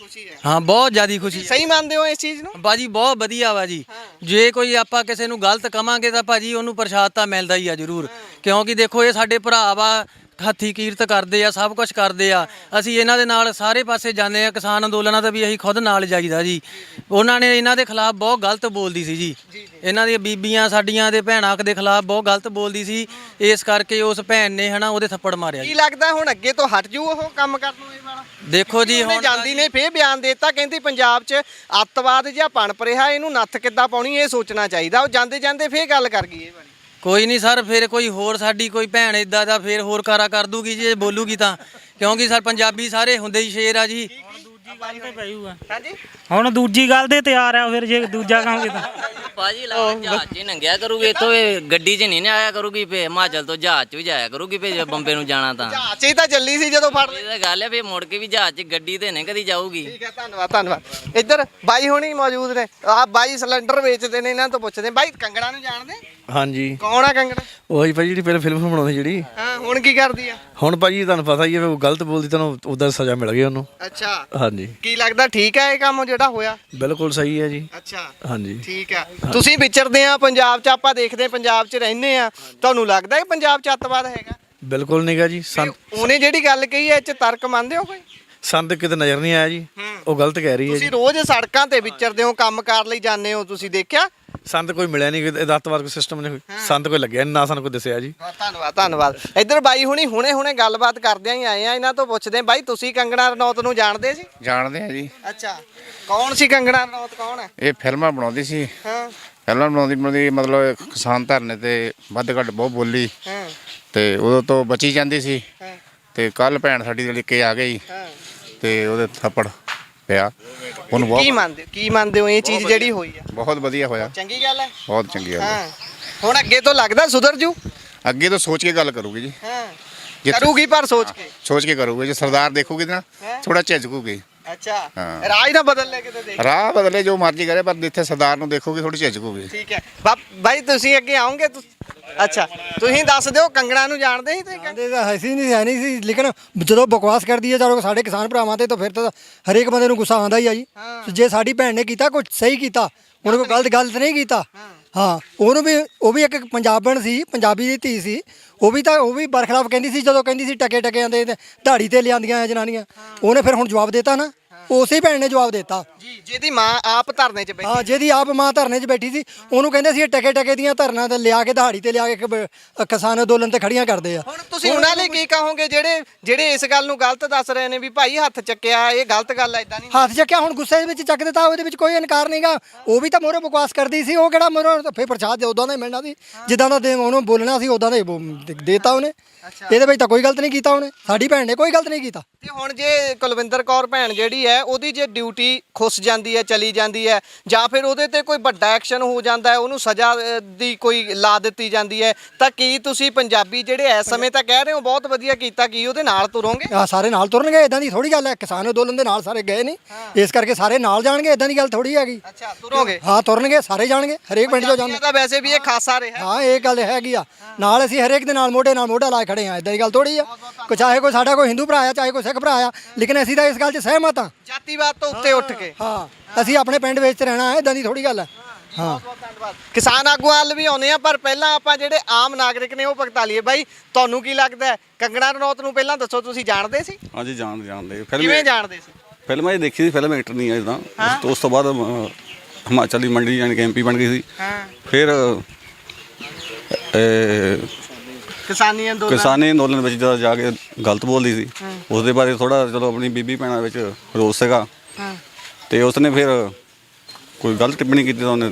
ਹਾਂ ਬਹੁਤ ਜ਼ਿਆਦਾ ਖੁਸ਼ੀ। ਸਹੀ ਮੰਨਦੇ ਹੋ ਇਸ ਚੀਜ਼ ਨੂੰ? ਭਾਜੀ ਬਹੁਤ ਵਧੀਆ ਵਾ ਜੀ। ਜੇ ਕੋਈ ਆਪਾਂ ਕਿਸੇ ਨੂੰ ਗਲਤ ਕਵਾਂਗੇ ਤਾਂ ਭਾਜੀ ਉਹਨੂੰ ਪ੍ਰਸ਼ਾਦ ਤਾਂ ਮਿਲਦਾ ਹੀ ਆ ਜ਼ਰੂਰ, ਕਿਉਂਕਿ ਦੇਖੋ ਇਹ ਸਾਡੇ ਭਰਾ ਵਾ, ਹੱਥੀਂ ਕੀਰਤ ਕਰਦੇ ਆ, ਸਭ ਕੁਝ ਕਰਦੇ ਆ। ਅਸੀਂ ਇਹਨਾਂ ਦੇ ਨਾਲ ਸਾਰੇ ਪਾਸੇ ਜਾਂਦੇ ਆ, ਕਿਸਾਨ ਅੰਦੋਲਨਾਂ ਤੇ ਵੀ ਅਸੀਂ ਖੁਦ ਨਾਲ ਜਾਈਦਾ ਜੀ। ਉਹਨਾਂ ਨੇ ਇਹਨਾਂ ਦੇ ਖਿਲਾਫ ਬਹੁਤ ਗਲਤ ਬੋਲਦੀ ਸੀ ਜੀ, ਇਹਨਾਂ ਦੀਆਂ ਬੀਬੀਆਂ ਸਾਡੀਆਂ ਦੇ ਭੈਣਾਂ ਦੇ ਖਿਲਾਫ ਬਹੁਤ ਗਲਤ ਬੋਲਦੀ ਸੀ, ਇਸ ਕਰਕੇ ਉਸ ਭੈਣ ਨੇ ਹਨਾ ਉਹਦੇ ਥੱਪੜ ਮਾਰਿਆ ਕੀ ਜੀ। ਲੱਗਦਾ ਹੁਣ ਅੱਗੇ ਤੋਂ ਹਟ ਜੂ ਉਹ ਕੰਮ ਕਰਨ ਨੂੰ ਇਹ ਵਾਲਾ? ਦੇਖੋ ਜੀ ਹੁਣ ਹੁਣ ਜਾਂਦੀ ਨੇ ਫੇਰ ਬਿਆਨ ਦੇਤਾ, ਕਹਿੰਦੀ ਪੰਜਾਬ 'ਚ ਅੱਤਵਾਦ ਜਾਂ ਪਣਪ ਰਿਹਾ, ਇਹਨੂੰ ਨੱਥ ਕਿੱਦਾਂ ਪਾਉਣੀ ਇਹ ਸੋਚਣਾ ਚਾਹੀਦਾ। ਉਹ ਜਾਂਦੇ ਜਾਂਦੇ ਫੇਰ ਗੱਲ ਕਰ ਗਈ ਇਹ ਵਾਲੀ। ਕੋਈ ਨਹੀਂ ਸਰ, ਫਿਰ ਕੋਈ ਹੋਰ ਸਾਡੀ ਕੋਈ ਭੈਣ ਇਦਾਂ ਦਾ ਫਿਰ ਹੋਰ ਕਾਰਾ ਕਰ ਦੂਗੀ ਜੇ ਬੋਲੂਗੀ ਤਾਂ, ਕਿਉਂਕਿ ਸਰ ਪੰਜਾਬੀ ਸਾਰੇ ਹੁੰਦੇ ਹੀ ਸ਼ੇਰ ਆ ਜੀ। ਗੱਲ ਤੇ ਪਈਊਗਾ ਹਾਂਜੀ ਹੁਣ ਦੂਜੀ ਗੱਲ ਤੇ ਤਿਆਰ ਆ, ਫਿਰ ਜੇ ਦੂਜਾ ਕਹਾਂਗੇ ਤਾਂ ਭਾਜੀ ਲੱਗਦਾ ਜਹਾਜ਼ 'ਚ ਨੰਗਿਆ ਕਰੂਗੀ, ਇੱਥੋਂ ਇਹ ਗੱਡੀ 'ਚ ਨਹੀਂ ਆਇਆ ਕਰੂਗੀ, ਫੇ ਹਿਮਾਚਲ ਤੋਂ ਜਹਾਜ਼ 'ਚ ਵੀ ਜਾਇਆ ਕਰੂਗੀ, ਫੇ ਜੇ ਬੰਬੇ ਨੂੰ ਜਾਣਾ ਤਾਂ ਜਹਾਜ਼ 'ਚ ਹੀ ਤਾਂ ਚੱਲੀ ਸੀ ਜਦੋਂ ਫੜ ਲਈ। ਇਹ ਤਾਂ ਗੱਲ ਹੈ, ਫੇ ਮੁੜ ਕੇ ਵੀ ਜਹਾਜ਼ 'ਚ ਗੱਡੀ ਤੇ ਨਹੀਂ ਕਦੀ ਜਾਊਗੀ। ਠੀਕ ਹੈ, ਧੰਨਵਾਦ ਧੰਨਵਾਦ। ਇੱਧਰ ਬਾਈ ਹੁਣੀ ਮੌਜੂਦ ਨੇ, ਆਹ ਬਾਈ ਸਿਲੰਡਰ ਵੇਚਦੇ ਨੇ, ਇਹਨਾਂ ਤੋਂ ਪੁੱਛਦੇ। ਬਾਈ ਕੰਗਣਾ ਨੂੰ ਜਾਣਦੇ? ਹਾਂਜੀ ਕੌਣ ਆ ਕੰਗਣਾ? ਉਹੀ ਭਾਜੀ ਜਿਹੜੀ ਪਹਿਲਾਂ ਫਿਲਮ ਬਣਾਉਂਦੀ ਜਿਹੜੀ, ਹਾਂ ਹੁਣ ਕੀ ਕਰਦੀ ਆ? ਹੁਣ ਭਾਜੀ ਤੁਹਾਨੂੰ ਪਤਾ ਹੀ ਹੈ ਉਹ ਗਲਤ ਬੋਲਦੀ, ਤੁਹਾਨੂੰ ਉਦਾਂ ਸਜ਼ਾ ਮਿਲ ਗਈ ਉਹਨੂੰ। ਅੱਛਾ ਹਾਂਜੀ ਕੀ ਲੱਗਦਾ ਠੀਕ ਹੈ ਇਹ ਕੰਮ ਜਿਹੜਾ ਹੋਇਆ? ਬਿਲਕੁਲ ਸਹੀ ਹੈ ਜੀ। ਅੱਛਾ ਹਾਂਜੀ ਠੀਕ ਆ। ਤੁਸੀਂ ਵਿਚਰਦੇ ਆ ਪੰਜਾਬ 'ਚ, ਆਪਾਂ ਦੇਖਦੇ ਪੰਜਾਬ 'ਚ ਰਹਿੰਦੇ ਆ, ਤੁਹਾਨੂੰ ਲੱਗਦਾ ਕਿ ਪੰਜਾਬ 'ਚ ਅੱਤਵਾਦ ਹੈਗਾ? ਬਿਲਕੁਲ ਨਹੀਂਗਾ ਜੀ। ਉਹਨੇ ਜਿਹੜੀ ਗੱਲ ਕਹੀ ਹੈ ਇਹ 'ਚ ਤਰਕ ਮੰਨਦੇ ਹੋ ਕੋਈ? ਸੰਦ ਕਿਤੇ ਨਜ਼ਰ ਨਹੀਂ ਆਇਆ ਜੀ, ਉਹ ਗਲਤ ਕਹਿ ਰਹੀ ਹੈ ਤੁਸੀਂ ਜੀ। ਰੋਜ਼ ਸੜਕਾਂ ਤੇ ਵਿਚਰਦੇ ਹੋ, ਕੰਮ ਕਾਰ ਲਈ ਜਾਂਦੇ ਹੋ, ਤੁਸੀਂ ਦੇਖਿਆ? ਸੰਦ ਕੋਈ ਮਿਲਿਆ ਨਹੀਂ, ਇਹਦਾ ਅੱਤਵਾਦ ਕੋਈ ਸਿਸਟਮ ਨਹੀਂ, ਸੰਦ ਕੋਈ ਲੱਗਿਆ ਨਹੀਂ, ਨਾ ਸਾਨੂੰ ਕੋਈ ਦੱਸਿਆ ਜੀ। ਧੰਨਵਾਦ ਧੰਨਵਾਦ। ਇੱਧਰ ਬਾਈ ਹੁਣੇ ਗੱਲਬਾਤ ਕਰਦਿਆਂ ਹੀ ਆਏ ਆ, ਇਹਨਾਂ ਤੋਂ ਪੁੱਛਦੇ ਬਾਈ ਤੁਸੀਂ ਕੰਗਣਾ ਰਣੌਤ ਨੂੰ ਜਾਣਦੇ ਸੀ? ਜਾਣਦੇ ਆ ਜੀ। ਅੱਛਾ ਕੌਣ ਸੀ ਕੰਗਣਾ ਰਣੌਤ, ਕੌਣ ਹੈ? ਇਹ ਫਿਲਮਾਂ ਬਣਾਉਂਦੀ ਸੀ, ਹਾਂ ਫਿਲਮਾਂ ਬਣਾਉਂਦੀ ਮਤਲਬ ਕਿਸਾਨ ਧਰਨੇ ਤੇ ਵੱਧ ਘੱਟ ਬਹੁਤ ਬੋਲੀ, ਹਾਂ ਤੇ ਉਦੋਂ ਤੋਂ ਬਚੀ ਜਾਂਦੀ ਸੀ। ਹਾਂ ਤੇ ਕੱਲ ਭੈਣ ਸਾਡੀ ਦੇ ਲਿਕੇ ਆ ਗਈ ਹਾਂ। ਤੇ ਉਹਦੇ ਥੱਪੜ ਪਿਆ, ਉਹਨੂੰ ਕੀ ਮੰਨਦੇ ਹੋ ਇਹ ਚੀਜ਼ ਜਿਹੜੀ ਹੋਈ ਆ? ਬਹੁਤ ਵਧੀਆ ਹੋਇਆ, ਚੰਗੀ ਗੱਲ ਹੈ, ਬਹੁਤ ਚੰਗੀ ਗੱਲ ਹੈ। ਹਾਂ ਹੁਣ ਅੱਗੇ ਤੋਂ ਲੱਗਦਾ ਸੁਧਰ ਜੂ? ਅੱਗੇ ਤੋਂ ਸੋਚ ਕੇ ਗੱਲ ਕਰੂਗੀ ਜੀ, ਹਾਂ ਜਿੱਥੇ- ਕਰੂਗੀ ਪਰ ਸੋਚ ਕੇ ਕਰੂਗੀ। ਜੇ ਸਰਦਾਰ ਦੇਖੂਗੀ ਨਾ ਥੋੜਾ ਝਿਜਕੂਗੀ। ਅੱਛਾ ਹਾਂ। ਰਾਜ ਨਾ ਬਦਲ ਲੈ ਕਿਤੇ ਦੇਖ। ਰਾਹ ਬਦਲੇ ਜੋ ਮਰਜ਼ੀ ਕਰੇ, ਪਰ ਜਿੱਥੇ ਸਰਦਾਰ ਨੂੰ ਦੇਖੂਗੀ ਥੋੜੀ ਝਿਜਕੂਗੀ। ਠੀਕ ਹੈ ਬਾਈ ਤੁਸੀਂ ਅੱਗੇ ਆਓਗੇ? ਅੱਛਾ ਤੁਸੀਂ ਦੱਸ ਦਿਓ, ਕੰਗਣਾ ਨੂੰ ਜਾਣਦੇ ਸੀ ਤੁਸੀਂ? ਕਹਿੰਦੇ ਤਾਂ ਅਸੀਂ ਨਹੀਂ ਹੈ ਨਹੀਂ ਸੀ, ਲੇਕਿਨ ਜਦੋਂ ਬਕਵਾਸ ਕਰਦੀ ਹੈ ਚਲੋ ਸਾਡੇ ਕਿਸਾਨ ਭਰਾਵਾਂ ਤੇ, ਤਾਂ ਫਿਰ ਤਾਂ ਹਰੇਕ ਬੰਦੇ ਨੂੰ ਗੁੱਸਾ ਆਉਂਦਾ ਹੀ ਆ ਜੀ। ਜੇ ਸਾਡੀ ਭੈਣ ਨੇ ਕੀਤਾ ਕੁਝ ਸਹੀ ਕੀਤਾ, ਉਹਨੇ ਕੋਈ ਗਲਤ ਨਹੀਂ ਕੀਤਾ। ਹਾਂ ਉਹਨੂੰ ਵੀ, ਉਹ ਵੀ ਇੱਕ ਪੰਜਾਬਣ ਸੀ, ਪੰਜਾਬੀ ਦੀ ਧੀ ਸੀ, ਉਹ ਵੀ ਬਰਖਲਾਫ ਕਹਿੰਦੀ ਸੀ ਜਦੋਂ ਕਹਿੰਦੀ ਸੀ ਟਕੇ ਆਂਦੇ ਦਾੜੀ ਤੇ ਲਿਆਂਦੀਆਂ ਜਨਾਨੀਆਂ। ਉਹਨੇ ਫਿਰ ਹੁਣ ਜਵਾਬ ਦਿੱਤਾ ਨਾ, ਉਸੇ ਭੈਣ ਨੇ ਜਵਾਬ ਦਿੱਤਾ ਜੀ, ਜਿਹਦੀ ਮਾਂ ਆਪ ਧਰਨੇ 'ਚ ਬੈਠੀ। ਹਾਂ ਜਿਹਦੀ ਆਪ ਮਾਂ ਧਰਨੇ 'ਚ ਬੈਠੀ ਸੀ, ਉਹਨੂੰ ਕਹਿੰਦੇ ਸੀ ਇਹ ਟਕੇ ਦੀਆਂ ਧਰਨਾ ਤੇ ਲਿਆ ਕੇ ਦਿਹਾੜੀ ਤੇ ਲਿਆ ਕੇ ਕਿਸਾਨ ਅੰਦੋਲਨ ਤੇ ਖੜੀਆਂ ਕਰਦੇ ਆ। ਹੁਣ ਤੁਸੀਂ ਉਹਨਾਂ ਲਈ ਕੀ ਕਹੋਗੇ ਜਿਹੜੇ ਇਸ ਗੱਲ ਨੂੰ ਗਲਤ ਦੱਸ ਰਹੇ ਨੇ ਵੀ ਭਾਈ ਹੱਥ ਚੱਕਿਆ, ਇਹ ਗਲਤ ਗੱਲ ਐ, ਇਦਾਂ ਨਹੀਂ ਹੱਥ ਚੱਕਿਆ ਹੁਣ ਗੁੱਸੇ ਦੇ ਵਿੱਚ ਚੱਕ ਦਿੱਤਾ, ਉਹਦੇ ਵਿੱਚ ਕੋਈ ਇਨਕਾਰ ਨਹੀਂਗਾ। ਉਹ ਵੀ ਤਾਂ ਮੋਰੇ ਬਕਵਾਸ ਕਰਦੀ ਸੀ, ਉਹ ਕਿਹੜਾ ਮੋਰੇ ਫੇ ਪ੍ਰਸ਼ਾਦ ਉਦਾਂ ਦਾ ਹੀ ਮਿਲਣਾ ਸੀ, ਜਿੱਦਾਂ ਦਾ ਉਹਨੂੰ ਬੋਲਣਾ ਸੀ ਉਦਾਂ ਦਾ ਹੀ ਦੇਤਾ ਉਹਨੇ। ਇਹਦੇ ਵਿੱਚ ਤਾਂ ਕੋਈ ਗਲਤ ਨਹੀਂ ਕੀਤਾ ਉਹਨੇ, ਸਾਡੀ ਭੈਣ ਨੇ ਕੋਈ ਗਲਤ ਨਹੀਂ ਕੀਤਾ। ਤੇ ਹੁਣ ਜੇ ਕੁਲਵਿੰਦਰ ਕੌਰ ਭੈਣ ਜਿਹੜੀ ਹੈ ਉਹਦੀ ਜੇ ਡਿਊਟੀ ਖੁੱਸ ਜਾਂਦੀ ਹੈ, ਚਲੀ ਜਾਂਦੀ ਹੈ, ਜਾਂ ਫਿਰ ਉਹਦੇ ਤੇ ਕੋਈ ਵੱਡਾ ਐਕਸ਼ਨ ਹੋ ਜਾਂਦਾ ਹੈ, ਉਹਨੂੰ ਸਜ਼ਾ ਦੀ ਕੋਈ ਲਾ ਦਿੱਤੀ ਜਾਂਦੀ ਹੈ, ਤਾਂ ਕੀ ਤੁਸੀਂ ਪੰਜਾਬੀ ਜਿਹੜੇ ਇਸ ਸਮੇਂ ਤਾਂ ਕਹਿ ਰਹੇ ਹੋ ਬਹੁਤ ਵਧੀਆ ਕੀਤਾ, ਕੀ ਉਹਦੇ ਨਾਲ ਤੁਰੋਗੇ? ਆ ਸਾਰੇ ਨਾਲ ਤੁਰਨਗੇ, ਇਦਾਂ ਦੀ ਥੋੜੀ ਗੱਲ ਹੈ। ਕਿਸਾਨ ਅੰਦੋਲਨ ਦੇ ਨਾਲ ਸਾਰੇ ਗਏ ਨਹੀਂ, ਇਸ ਕਰਕੇ ਸਾਰੇ ਨਾਲ ਜਾਣਗੇ, ਇਦਾਂ ਦੀ ਗੱਲ ਥੋੜੀ ਹੈਗੀ। ਅੱਛਾ ਤੁਰੋਗੇ? ਹਾਂ ਤੁਰਨਗੇ, ਸਾਰੇ ਜਾਣਗੇ, ਹਰੇਕ ਪਿੰਡ 'ਚੋਂ ਜਾਣਗੇ। ਤਾਂ ਵੈਸੇ ਵੀ ਇਹ ਖਾਸਾ ਰਿਹਾ। ਹਾਂ ਇਹ ਗੱਲ ਹੈਗੀ ਆ, ਨਾਲ ਅਸੀਂ ਹਰੇਕ ਦੇ ਨਾਲ ਮੋਢਾ ਲਾ ਖੜੇ ਆ, ਇਦਾਂ ਦੀ ਗੱਲ ਥੋੜੀ ਆ। ਚਾਹੇ ਕੋਈ ਸਾਡਾ ਕੋਈ ਹਿੰਦੂ ਭਰਾ ਆ, ਚਾਹੇ ਕੋਈ ਸਿੱਖ ਭਰਾ ਆ, ਲੇਕਿਨ ਅਸੀਂ ਤਾਂ ਇਸ ਗੱਲ 'ਚ ਸਹਿਮਤ ਆ, ਜਾਤੀਵਾਦ ਤੋਂ ਉੱਤੇ ਉੱਠ ਕੇ। ਹਾਂ ਅਸੀਂ ਆਪਣੇ ਪਿੰਡ ਵਿੱਚ ਰਹਿਣਾ ਹੈ, ਇਦਾਂ ਦੀ ਥੋੜੀ ਗੱਲ ਹੈ। ਹਾਂ ਕਿਸਾਨ ਆਗੂਆਂ ਵੱਲ ਵੀ ਆਉਂਦੇ ਆ, ਪਰ ਪਹਿਲਾਂ ਆਪਾਂ ਜਿਹੜੇ ਆਮ ਨਾਗਰਿਕ ਨੇ ਉਹ ਭਗਤਾ ਲਈਏ। ਬਾਈ ਤੁਹਾਨੂੰ ਕੀ ਲੱਗਦਾ ਹੈ, ਕੰਗਣਾ ਰਣੌਤ ਨੂੰ ਪਹਿਲਾਂ ਦੱਸੋ, ਤੁਸੀਂ ਜਾਣਦੇ ਸੀ? ਹਾਂਜੀ ਜਾਣਦੇ। ਕਿਵੇਂ ਜਾਣਦੇ ਸੀ? ਫਿਲਮਾਂ 'ਚ ਦੇਖੀ ਸੀ, ਫਿਲਮ ਐਕਟਰ ਨਹੀਂ ਆ ਜਿੱਦਾਂ। ਉਸ ਤੋਂ ਬਾਅਦ ਹਿਮਾਚਲ ਦੀ ਮੰਡੀ ਯਾਨੀ ਕਿ MP ਬਣ ਗਈ ਸੀ। ਫਿਰ ਕਿਸਾਨੀ ਅੰਦੋਲਨ ਵਿੱਚ ਜਦੋਂ ਜਾ ਕੇ ਗਲਤ ਬੋਲਦੀ ਸੀ, ਉਸ ਦੇ ਬਾਰੇ ਥੋੜਾ ਚਲੋ ਆਪਣੀ ਬੀਬੀ ਭੈਣਾਂ ਵਿੱਚ ਰੋਸ ਸੀਗਾ, ਤੇ ਉਸਨੇ ਫਿਰ ਕੋਈ ਗਲਤ ਟਿੱਪਣੀ ਕੀਤੀ ਤਾਂ ਉਹਨੇ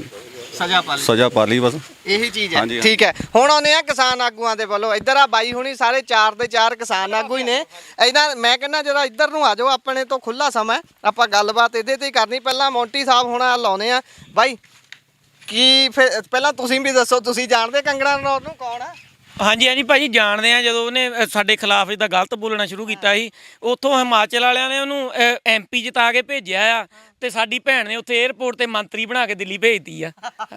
ਸਜ਼ਾ ਪਾ ਲਈ ਬਸ। ਇਹੀ ਚੀਜ਼ ਹੈ। ਹਾਂਜੀ, ਠੀਕ ਹੈ, ਹੁਣ ਆਉਂਦੇ ਆ ਕਿਸਾਨ ਆਗੂਆਂ ਦੇ ਵੱਲੋਂ। ਇੱਧਰ ਆ ਬਾਈ ਹੁਣੀ ਸਾਰੇ 4 ਦੇ 4 ਕਿਸਾਨ ਆਗੂ ਹੀ ਨੇ। ਇਹਨਾਂ ਮੈਂ ਕਹਿੰਦਾ ਜਰਾ ਇੱਧਰ ਨੂੰ ਆ ਜਾਓ, ਆਪਣੇ ਤੋਂ ਖੁੱਲਾ ਸਮਾਂ ਹੈ, ਆਪਾਂ ਗੱਲਬਾਤ ਇਹਦੇ ਤੇ ਹੀ ਕਰਨੀ। ਪਹਿਲਾਂ ਮੌਂਟੀ ਸਾਹਿਬ ਹੁਣ ਲਾਉਣੇ ਆ ਬਾਈ। ਕੀ ਫਿਰ ਪਹਿਲਾਂ ਤੁਸੀਂ ਵੀ ਦੱਸੋ, ਤੁਸੀਂ ਜਾਣਦੇ ਕੰਗਣਾ ਰਣੌਤ ਨੂੰ ਕੌਣ ਆ? ਹਾਂਜੀ ਭਾਜੀ ਜਾਣਦੇ ਆ। ਜਦੋਂ ਉਹਨੇ ਸਾਡੇ ਖਿਲਾਫ ਇਹਦਾ ਗਲਤ ਬੋਲਣਾ ਸ਼ੁਰੂ ਕੀਤਾ ਸੀ, ਉੱਥੋਂ ਹਿਮਾਚਲ ਵਾਲਿਆਂ ਨੇ ਉਹਨੂੰ MP ਜਿਤਾ ਕੇ ਭੇਜਿਆ ਆ, ਤੇ ਸਾਡੀ ਭੈਣ ਨੇ ਉੱਥੇ 에ਅਰਪੋਰਟ ਤੇ ਮੰਤਰੀ ਬਣਾ ਕੇ ਦਿੱਲੀ ਭੇਜਤੀ ਆ।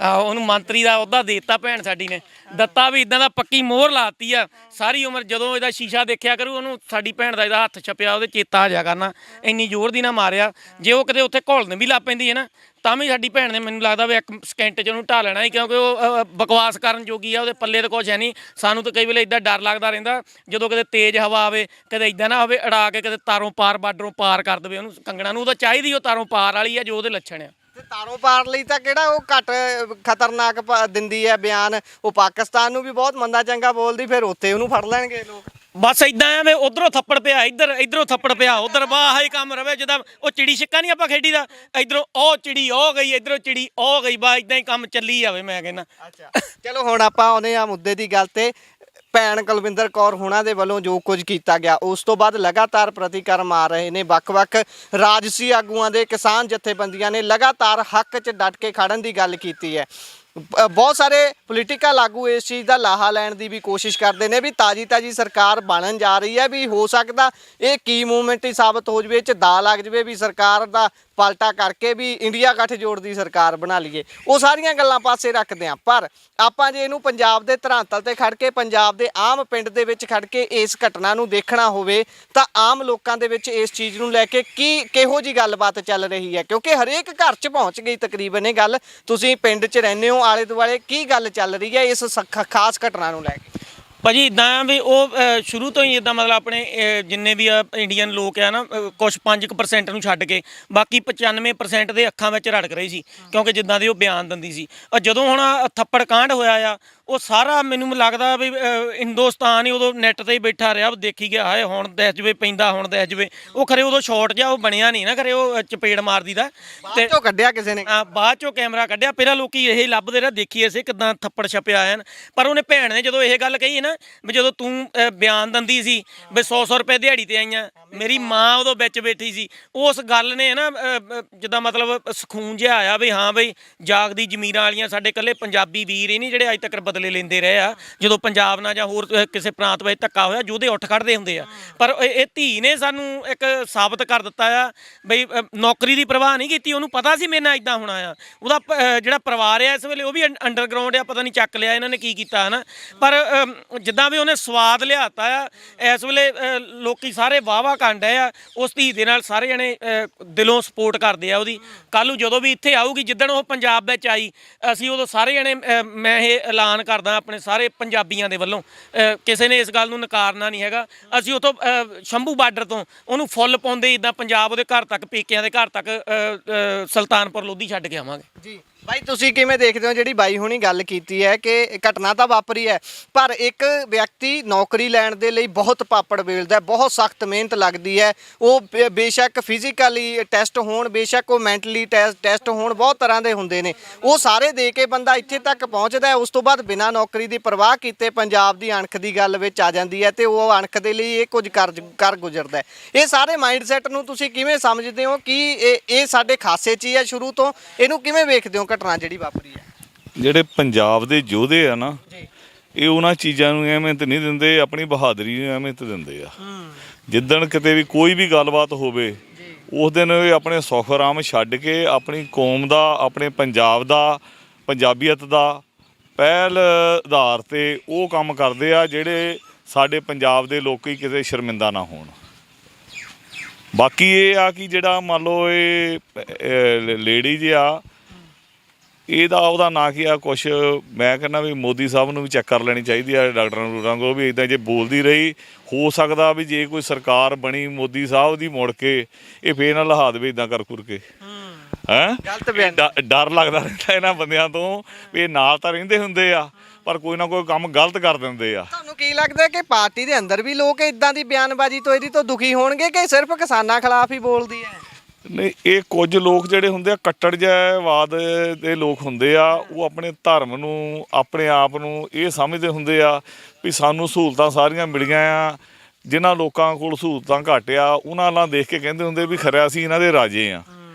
ਉਹਨੂੰ ਮੰਤਰੀ ਦਾ ਅਹੁਦਾ ਦੇ ਦਿੱਤਾ ਭੈਣ ਸਾਡੀ ਨੇ, ਦਿੱਤਾ ਵੀ ਇਦਾਂ ਦਾ ਪੱਕੀ ਮੋਹਰ ਲਾਤੀ ਆ। ਸਾਰੀ ਉਮਰ ਜਦੋਂ ਇਹਦਾ ਸ਼ੀਸ਼ਾ ਦੇਖਿਆ ਕਰੂ, ਉਹਨੂੰ ਸਾਡੀ ਭੈਣ ਦਾ ਇਹਦਾ ਹੱਥ ਛਪਿਆ ਉਹਦੇ ਚੇਤਾ ਆ ਜਾ ਕਰਨਾ। ਇੰਨੀ ਜ਼ੋਰ ਦੀ ਨਾ ਮਾਰਿਆ, ਜੇ ਉਹ ਕਿਤੇ ਉੱਥੇ ਘੁਲਣ ਵੀ ਲੱਗ ਪੈਂਦੀ ਹੈ ਨਾ, ਤਾਂ ਵੀ ਸਾਡੀ ਭੈਣ ਨੇ ਮੈਨੂੰ ਲੱਗਦਾ ਵੀ 1 ਸਕਿੰਟ 'ਚ ਉਹਨੂੰ ਢਾਹ ਲੈਣਾ ਸੀ, ਕਿਉਂਕਿ ਉਹ ਬਕਵਾਸ ਕਰਨ ਜੋਗੀ ਆ, ਉਹਦੇ ਪੱਲੇ ਤਾਂ ਕੁਛ ਹੈ ਨਹੀਂ। ਸਾਨੂੰ ਤਾਂ ਕਈ ਵੇਲੇ ਇੱਦਾਂ ਡਰ ਲੱਗਦਾ ਰਹਿੰਦਾ, ਜਦੋਂ ਕਿਤੇ ਤੇਜ਼ ਹਵਾ ਆਵੇ, ਕਦੇ ਇੱਦਾਂ ਨਾ ਹੋਵੇ ਅੜਾ ਕੇ ਕਿਤੇ ਤਾਰੋਂ ਪਾਰ ਬਾਰਡਰੋਂ ਪਾਰ ਕਰ ਦੇਵੇ ਉਹਨੂੰ। ਕੰਗਣਾ ਨੂੰ ਉਹ ਤਾਂ ਚਾਹੀਦੀ, ਉਹ ਤਾਰੋਂ ਪਾਰ ਵਾਲੀ ਆ ਜੋ ਉਹਦੇ ਲੱਛਣ ਆ। ਤੇ ਤਾਰੋਂ ਪਾਰ ਲਈ ਤਾਂ ਕਿਹੜਾ ਉਹ ਘੱਟ ਖਤਰਨਾਕ ਦਿੰਦੀ ਹੈ ਬਿਆਨ। ਉਹ ਪਾਕਿਸਤਾਨ ਨੂੰ ਵੀ ਬਹੁਤ ਮੰਦਾ ਚੰਗਾ ਬੋਲਦੀ, ਫਿਰ ਉੱਥੇ ਉਹਨੂੰ ਫੜ ਲੈਣਗੇ ਲੋਕ। ਬਸ ਇਦਾਂ ਆ ਵੀ ਉਧਰੋਂ ਥੱਪੜ ਪਿਆ, ਇਧਰੋਂ ਥੱਪੜ ਪਿਆ ਉਧਰ, ਵਾਹ ਹੀ ਕੰਮ ਰਵੇ। ਜਿੱਦਾਂ ਉਹ ਚਿੜੀ ਛਿੱਕਾ ਨਹੀਂ ਆਪਾਂ ਖੇਡੀ ਦਾ, ਇਧਰੋਂ ਉਹ ਚਿੜੀ ਉਹ ਗਈ, ਇਧਰੋਂ ਚਿੜੀ ਉਹ ਗਈ, ਬਸ ਇਦਾਂ ਹੀ ਕੰਮ ਚੱਲੀ ਜਾਵੇ ਮੈਂ ਕਹਿੰਦਾ। ਅੱਛਾ ਚਲੋ ਹੁਣ ਆਪਾਂ ਆਉਂਦੇ ਆ ਮੁੱਦੇ ਦੀ ਗੱਲ ਤੇ। ਭੈਣ ਕੁਲਵਿੰਦਰ ਕੌਰ ਹੋਣਾ ਦੇ ਵੱਲੋਂ ਜੋ ਕੁਝ ਕੀਤਾ ਗਿਆ, ਉਸ ਤੋਂ ਬਾਅਦ ਲਗਾਤਾਰ ਪ੍ਰਤੀਕਰਮ ਆ ਰਹੇ ਨੇ। ਵੱਖ-ਵੱਖ ਰਾਜਸੀ ਆਗੂਆਂ ਦੇ, ਕਿਸਾਨ ਜਥੇਬੰਦੀਆਂ ਨੇ ਲਗਾਤਾਰ ਹੱਕ 'ਚ ਡਟ ਕੇ ਖੜਨ ਦੀ ਗੱਲ ਕੀਤੀ ਹੈ। ਬਹੁਤ ਸਾਰੇ ਪੋਲੀਟੀਕਲ ਆਗੂ ਇਸ ਚੀਜ਼ ਦਾ ਲਾਹਾ ਲੈਣ ਦੀ ਵੀ ਕੋਸ਼ਿਸ਼ ਕਰਦੇ ਨੇ ਵੀ ਤਾਜੀ ਸਰਕਾਰ ਬਣਨ ਜਾ ਰਹੀ ਹੈ, ਵੀ ਹੋ ਸਕਦਾ ਇਹ ਕੀ ਮੂਵਮੈਂਟ ਹੀ ਸਾਬਤ ਹੋ ਜਵੇ, ਇਹ 'ਚ ਦਾ ਲੱਗ ਜਵੇ ਵੀ ਸਰਕਾਰ ਦਾ ਪਲਟਾ ਕਰਕੇ ਵੀ ਇੰਡੀਆ ਗੱਠਜੋੜ ਦੀ ਸਰਕਾਰ ਬਣਾ ਲਈਏ। ਉਹ ਸਾਰੀਆਂ ਗੱਲਾਂ ਪਾਸੇ ਰੱਖਦੇ ਹਾਂ, ਪਰ ਆਪਾਂ ਜੇ ਇਹਨੂੰ ਪੰਜਾਬ ਦੇ ਧਰਾਤਲ ਤੇ ਖੜ ਕੇ, ਪੰਜਾਬ ਦੇ ਆਮ ਪਿੰਡ ਦੇ ਵਿੱਚ ਖੜ ਕੇ ਇਸ ਘਟਨਾ ਨੂੰ ਦੇਖਣਾ ਹੋਵੇ ਤਾਂ ਆਮ ਲੋਕਾਂ ਦੇ ਵਿੱਚ ਇਸ ਚੀਜ਼ ਨੂੰ ਲੈ ਕੇ ਕਿਹੋ ਜਿਹੀ ਗੱਲਬਾਤ ਚੱਲ ਰਹੀ ਹੈ, ਕਿਉਂਕਿ ਹਰੇਕ ਘਰ 'ਚ ਪਹੁੰਚ ਗਈ ਤਕਰੀਬਨ ਇਹ ਗੱਲ। ਤੁਸੀਂ ਪਿੰਡ 'ਚ ਰਹਿੰਦੇ ਹੋ, ਆਲੇ ਦੁਆਲੇ ਕੀ ਗੱਲ ਚੱਲ ਰਹੀ ਹੈ ਇਸ ਖਾਸ ਘਟਨਾ ਨੂੰ ਲੈ ਕੇ? ਭਾਜੀ ਇਦਾਂ ਵੀ ਉਹ ਸ਼ੁਰੂ ਤੋਂ ਹੀ ਇਦਾਂ ਮਤਲਬ ਆਪਣੇ ਜਿੰਨੇ ਵੀ ਇੰਡੀਅਨ ਲੋਕ ਆ ਨਾ, ਕੁਛ 5% ਨੂੰ ਛੱਡ ਕੇ ਬਾਕੀ 95% ਦੇ ਅੱਖਾਂ ਵਿੱਚ ਰੜਕ ਰਹੀ ਸੀ, ਕਿਉਂਕਿ ਜਿੱਦਾਂ ਦੇ ਉਹ ਬਿਆਨ ਦਿੰਦੀ ਸੀ। ਜਦੋਂ ਹੁਣ ਥੱਪੜ ਕਾਂਡ ਹੋਇਆ ਆ, ਉਹ ਸਾਰਾ ਮੈਨੂੰ ਲੱਗਦਾ ਵੀ ਹਿੰਦੁਸਤਾਨ ਹੀ ਉਦੋਂ ਨੈੱਟ ਤੇ ਹੀ ਬੈਠਾ ਰਿਹਾ, ਦੇਖੀ ਗਿਆ ਹਾਏ ਹੁਣ ਦਹਿ ਜਵੇ ਪੈਂਦਾ, ਹੁਣ ਦਹਿ ਜਵੇ। ਉਹ ਖਰੇ ਉਦੋਂ ਸ਼ਾਟ ਜਿਹਾ ਉਹ ਬਣਿਆ ਨਹੀਂ ਨਾ, ਖਰੇ ਉਹ ਚਪੇੜ ਮਾਰਦੀ ਦਾ ਤੇ ਬਾਅਦ 'ਚੋਂ ਕੱਢਿਆ ਕਿਸੇ ਨੇ, ਬਾਅਦ 'ਚੋਂ ਕੈਮਰਾ ਕੱਢਿਆ। ਪਹਿਲਾਂ ਲੋਕੀ ਇਹ ਲੱਭਦੇ ਰਹੇ, ਦੇਖੀਏ ਅਸੀਂ ਕਿੱਦਾਂ ਥੱਪੜ ਛਪਿਆ ਆਇਆ। ਪਰ ਉਹਨੇ ਭੈਣ ਨੇ ਜਦੋਂ ਇਹ ਗੱਲ ਕਹੀ ਨਾ ਵੀ ਜਦੋਂ ਤੂੰ ਬਿਆਨ ਦਿੰਦੀ ਸੀ ਵੀ 100 ਰੁਪਏ ਦਿਹਾੜੀ ਤੇ ਆਈਆਂ, ਮੇਰੀ ਮਾਂ ਉਦੋਂ ਵਿੱਚ ਬੈਠੀ ਸੀ, ਉਸ ਗੱਲ ਨੇ ਨਾ ਜਿੱਦਾਂ ਮਤਲਬ ਸਕੂਨ ਜਿਹਾ ਆਇਆ ਵੀ ਹਾਂ ਬਈ ਜਾਗਦੀ ਜ਼ਮੀਰਾਂ ਵਾਲੀਆਂ ਸਾਡੇ ਇਕੱਲੇ ਪੰਜਾਬੀ ਵੀਰ ਹੀ ਨਹੀਂ ਜਿਹੜੇ ਅੱਜ ਤੱਕ ਬਦਲੇ ਲੈਂਦੇ ਰਹੇ ਆ। ਜਦੋਂ ਪੰਜਾਬ ਨਾਲ ਜਾਂ ਹੋਰ ਕਿਸੇ ਪ੍ਰਾਂਤ ਵਿੱਚ ਧੱਕਾ ਹੋਇਆ, ਯੋਧੇ ਉੱਠ ਖੜਦੇ ਹੁੰਦੇ ਆ। ਪਰ ਇਹ ਧੀ ਨੇ ਸਾਨੂੰ ਇੱਕ ਸਾਬਤ ਕਰ ਦਿੱਤਾ ਆ ਬਈ ਨੌਕਰੀ ਦੀ ਪਰਵਾਹ ਨਹੀਂ ਕੀਤੀ। ਉਹਨੂੰ ਪਤਾ ਸੀ ਮੇਰੇ ਨਾਲ ਇੱਦਾਂ ਹੋਣਾ ਆ। ਉਹਦਾ ਜਿਹੜਾ ਪਰਿਵਾਰ ਆ ਇਸ ਵੇਲੇ ਉਹ ਵੀ ਅੰਡਰਗਰਾਊਂਡ ਆ, ਪਤਾ ਨਹੀਂ ਚੱਕ ਲਿਆ ਇਹਨਾਂ ਨੇ ਕੀ ਕੀਤਾ ਹੈ ਨਾ। ਪਰ ਜਿੱਦਾਂ ਵੀ ਉਹਨੇ ਸਵਾਦ ਲਿਆਤਾ ਆ, ਇਸ ਵੇਲੇ ਲੋਕੀ ਸਾਰੇ ਵਾਹਵਾ ਕਰਨ ਡਏ ਆ ਉਸ ਧੀ ਦੇ ਨਾਲ। ਸਾਰੇ ਜਣੇ ਦਿਲੋਂ ਸਪੋਰਟ ਕਰਦੇ ਆ ਉਹਦੀ। ਕੱਲ੍ਹ ਨੂੰ ਜਦੋਂ ਵੀ ਇੱਥੇ ਆਊਗੀ, ਜਿੱਦਣ ਉਹ ਪੰਜਾਬ ਵਿੱਚ ਆਈ, ਅਸੀਂ ਉਦੋਂ ਸਾਰੇ ਜਣੇ, ਮੈਂ ਇਹ ਐਲਾਨ ਕਰਦਾ ਆਪਣੇ ਸਾਰੇ ਪੰਜਾਬੀਆਂ ਦੇ ਵੱਲੋਂ, ਕਿਸੇ ਨੇ ਇਸ ਗੱਲ ਨੂੰ ਨਕਾਰਨਾ ਨਹੀਂ ਹੈਗਾ। ਅਸੀਂ ਉੱਥੋਂ ਸ਼ੰਭੂ ਬਾਰਡਰ ਤੋਂ ਉਹਨੂੰ ਫੁੱਲ ਪਾਉਂਦੇ ਇੱਦਾਂ ਪੰਜਾਬ ਉਹਦੇ ਘਰ ਤੱਕ, ਪੇਕਿਆਂ ਦੇ ਘਰ ਤੱਕ ਸੁਲਤਾਨਪੁਰ ਲੋਧੀ ਛੱਡ ਕੇ ਆਵਾਂਗੇ ਜੀ। ਬਾਈ ਤੁਸੀਂ ਕਿਵੇਂ ਦੇਖਦੇ ਹੋ ਜਿਹੜੀ ਬਾਈ ਹੁਣੀ ਗੱਲ ਕੀਤੀ ਹੈ ਕਿ ਘਟਨਾ ਤਾਂ ਵਾਪਰੀ ਹੈ, ਪਰ ਇੱਕ ਵਿਅਕਤੀ ਨੌਕਰੀ ਲੈਣ ਦੇ ਲਈ ਬਹੁਤ ਪਾਪੜ ਵੇਲਦਾ, ਬਹੁਤ ਸਖਤ ਮਿਹਨਤ ਲੱਗਦੀ ਹੈ। ਉਹ ਬੇਸ਼ੱਕ ਫਿਜ਼ੀਕਲੀ ਟੈਸਟ ਹੋਣ, ਬੇਸ਼ੱਕ ਉਹ ਮੈਂਟਲੀ ਟੈਸਟ ਹੋਣ, ਬਹੁਤ ਤਰ੍ਹਾਂ ਦੇ ਹੁੰਦੇ ਨੇ। ਉਹ ਸਾਰੇ ਦੇ ਕੇ ਬੰਦਾ ਇੱਥੇ ਤੱਕ ਪਹੁੰਚਦਾ, ਉਸ ਤੋਂ ਬਾਅਦ ਬਿਨਾਂ ਨੌਕਰੀ ਦੀ ਪਰਵਾਹ ਕੀਤੇ ਪੰਜਾਬ ਦੀ ਅਣਖ ਦੀ ਗੱਲ ਵਿੱਚ ਆ ਜਾਂਦੀ ਹੈ ਤੇ ਉਹ ਅਣਖ ਦੇ ਲਈ ਇਹ ਕੁਝ ਕਰ ਗੁਜ਼ਰਦਾ। ਇਹ ਸਾਰੇ ਮਾਈਂਡਸੈਟ ਨੂੰ ਤੁਸੀਂ ਕਿਵੇਂ ਸਮਝਦੇ ਹੋ ਕਿ ਇਹ ਸਾਡੇ ਖਾਸੇ 'ਚ ਹੀ ਹੈ ਸ਼ੁਰੂ ਤੋਂ? ਇਹਨੂੰ ਕਿਵੇਂ ਵੇਖਦੇ ਹੋ ਘਟਨਾ ਜਿਹੜੀ ਵਾਪਰੀ ਹੈ? ਜਿਹੜੇ ਪੰਜਾਬ ਦੇ ਯੋਧੇ ਆ ਨਾ, ਇਹ ਉਹਨਾਂ ਚੀਜ਼ਾਂ ਨੂੰ ਅਹਿਮੀਅਤ ਨਹੀਂ ਦਿੰਦੇ, ਆਪਣੀ ਬਹਾਦਰੀ ਨੂੰ ਅਹਿਮੀਅਤ ਦਿੰਦੇ ਆ। ਜਿੱਦਣ ਕਿਤੇ ਵੀ ਕੋਈ ਵੀ ਗੱਲਬਾਤ ਹੋਵੇ, ਉਸ ਦਿਨ ਇਹ ਆਪਣੇ ਸੁੱਖ ਆਰਾਮ ਛੱਡ ਕੇ ਆਪਣੀ ਕੌਮ ਦਾ, ਆਪਣੇ ਪੰਜਾਬ ਦਾ, ਪੰਜਾਬੀਅਤ ਦਾ ਪਹਿਲ ਆਧਾਰ ਤੇ ਉਹ ਕੰਮ ਕਰਦੇ ਆ ਜਿਹੜੇ ਸਾਡੇ ਪੰਜਾਬ ਦੇ ਲੋਕੀ ਕਿਤੇ ਸ਼ਰਮਿੰਦਾ ਨਾ ਹੋਣ। ਬਾਕੀ ਇਹ ਆ ਕਿ ਜਿਹੜਾ ਮੰਨ ਲਓ ਇਹ ਲੇਡੀ ਜੀ ਆ, ਉਹਦਾ ਨਾਂ ਕੀ ਆ ਕੁਛ, ਮੈਂ ਕਹਿੰਦਾ ਵੀ ਮੋਦੀ ਸਾਹਿਬ ਨੂੰ ਵੀ ਚੈੱਕ ਕਰ ਲੈਣੀ ਚਾਹੀਦੀ ਆ, ਡਾਕਟਰਾਂ ਨੂੰ। ਉਹ ਵੀ ਇੱਦਾਂ ਜੇ ਬੋਲਦੀ ਰਹੀ, ਹੋ ਸਕਦਾ ਵੀ ਜੇ ਕੋਈ ਸਰਕਾਰ ਬਣੀ ਮੋਦੀ ਸਾਹਿਬ ਦੀ ਮੁੜ ਕੇ, ਇਹ ਫੇਰ ਨਾ ਲਹਾ ਦੇਵੇ ਇੱਦਾਂ ਕਰ ਕੇ। ਡਰ ਲੱਗਦਾ ਰਹਿੰਦਾ ਇਹਨਾਂ ਬੰਦਿਆਂ ਤੋਂ ਵੀ ਇਹ ਨਾਲ ਤਾਂ ਰਹਿੰਦੇ ਹੁੰਦੇ ਆ, ਪਰ ਕੋਈ ਨਾ ਕੋਈ ਕੰਮ ਗਲਤ ਕਰ ਦਿੰਦੇ ਆ। ਤੁਹਾਨੂੰ ਕੀ ਲੱਗਦਾ ਕਿ ਪਾਰਟੀ ਦੇ ਅੰਦਰ ਵੀ ਲੋਕ ਇਦਾਂ ਦੀ ਬਿਆਨਬਾਜ਼ੀ ਤੋਂ, ਇਹਦੀ ਤੋਂ ਦੁਖੀ ਹੋਣਗੇ ਕਿ ਸਿਰਫ ਕਿਸਾਨਾਂ ਖਿਲਾਫ ਹੀ ਬੋਲਦੀ ਹੈ? ਨਹੀਂ, ਇਹ ਕੁਝ ਲੋਕ ਜਿਹੜੇ ਹੁੰਦੇ ਆ ਕੱਟੜਵਾਦ ਦੇ ਲੋਕ ਹੁੰਦੇ ਆ, ਉਹ ਆਪਣੇ ਧਰਮ ਨੂੰ ਆਪਣੇ ਆਪ ਨੂੰ ਇਹ ਸਮਝਦੇ ਹੁੰਦੇ ਆ ਵੀ ਸਾਨੂੰ ਸਹੂਲਤਾਂ ਸਾਰੀਆਂ ਮਿਲੀਆਂ ਆ। ਜਿਨ੍ਹਾਂ ਲੋਕਾਂ ਕੋਲ ਸਹੂਲਤਾਂ ਘੱਟ ਆ ਉਹਨਾਂ ਨਾਲ ਦੇਖ ਕੇ ਕਹਿੰਦੇ ਹੁੰਦੇ ਵੀ ਖਰਿਆ ਅਸੀਂ ਇਹਨਾਂ ਦੇ ਰਾਜੇ ਆ।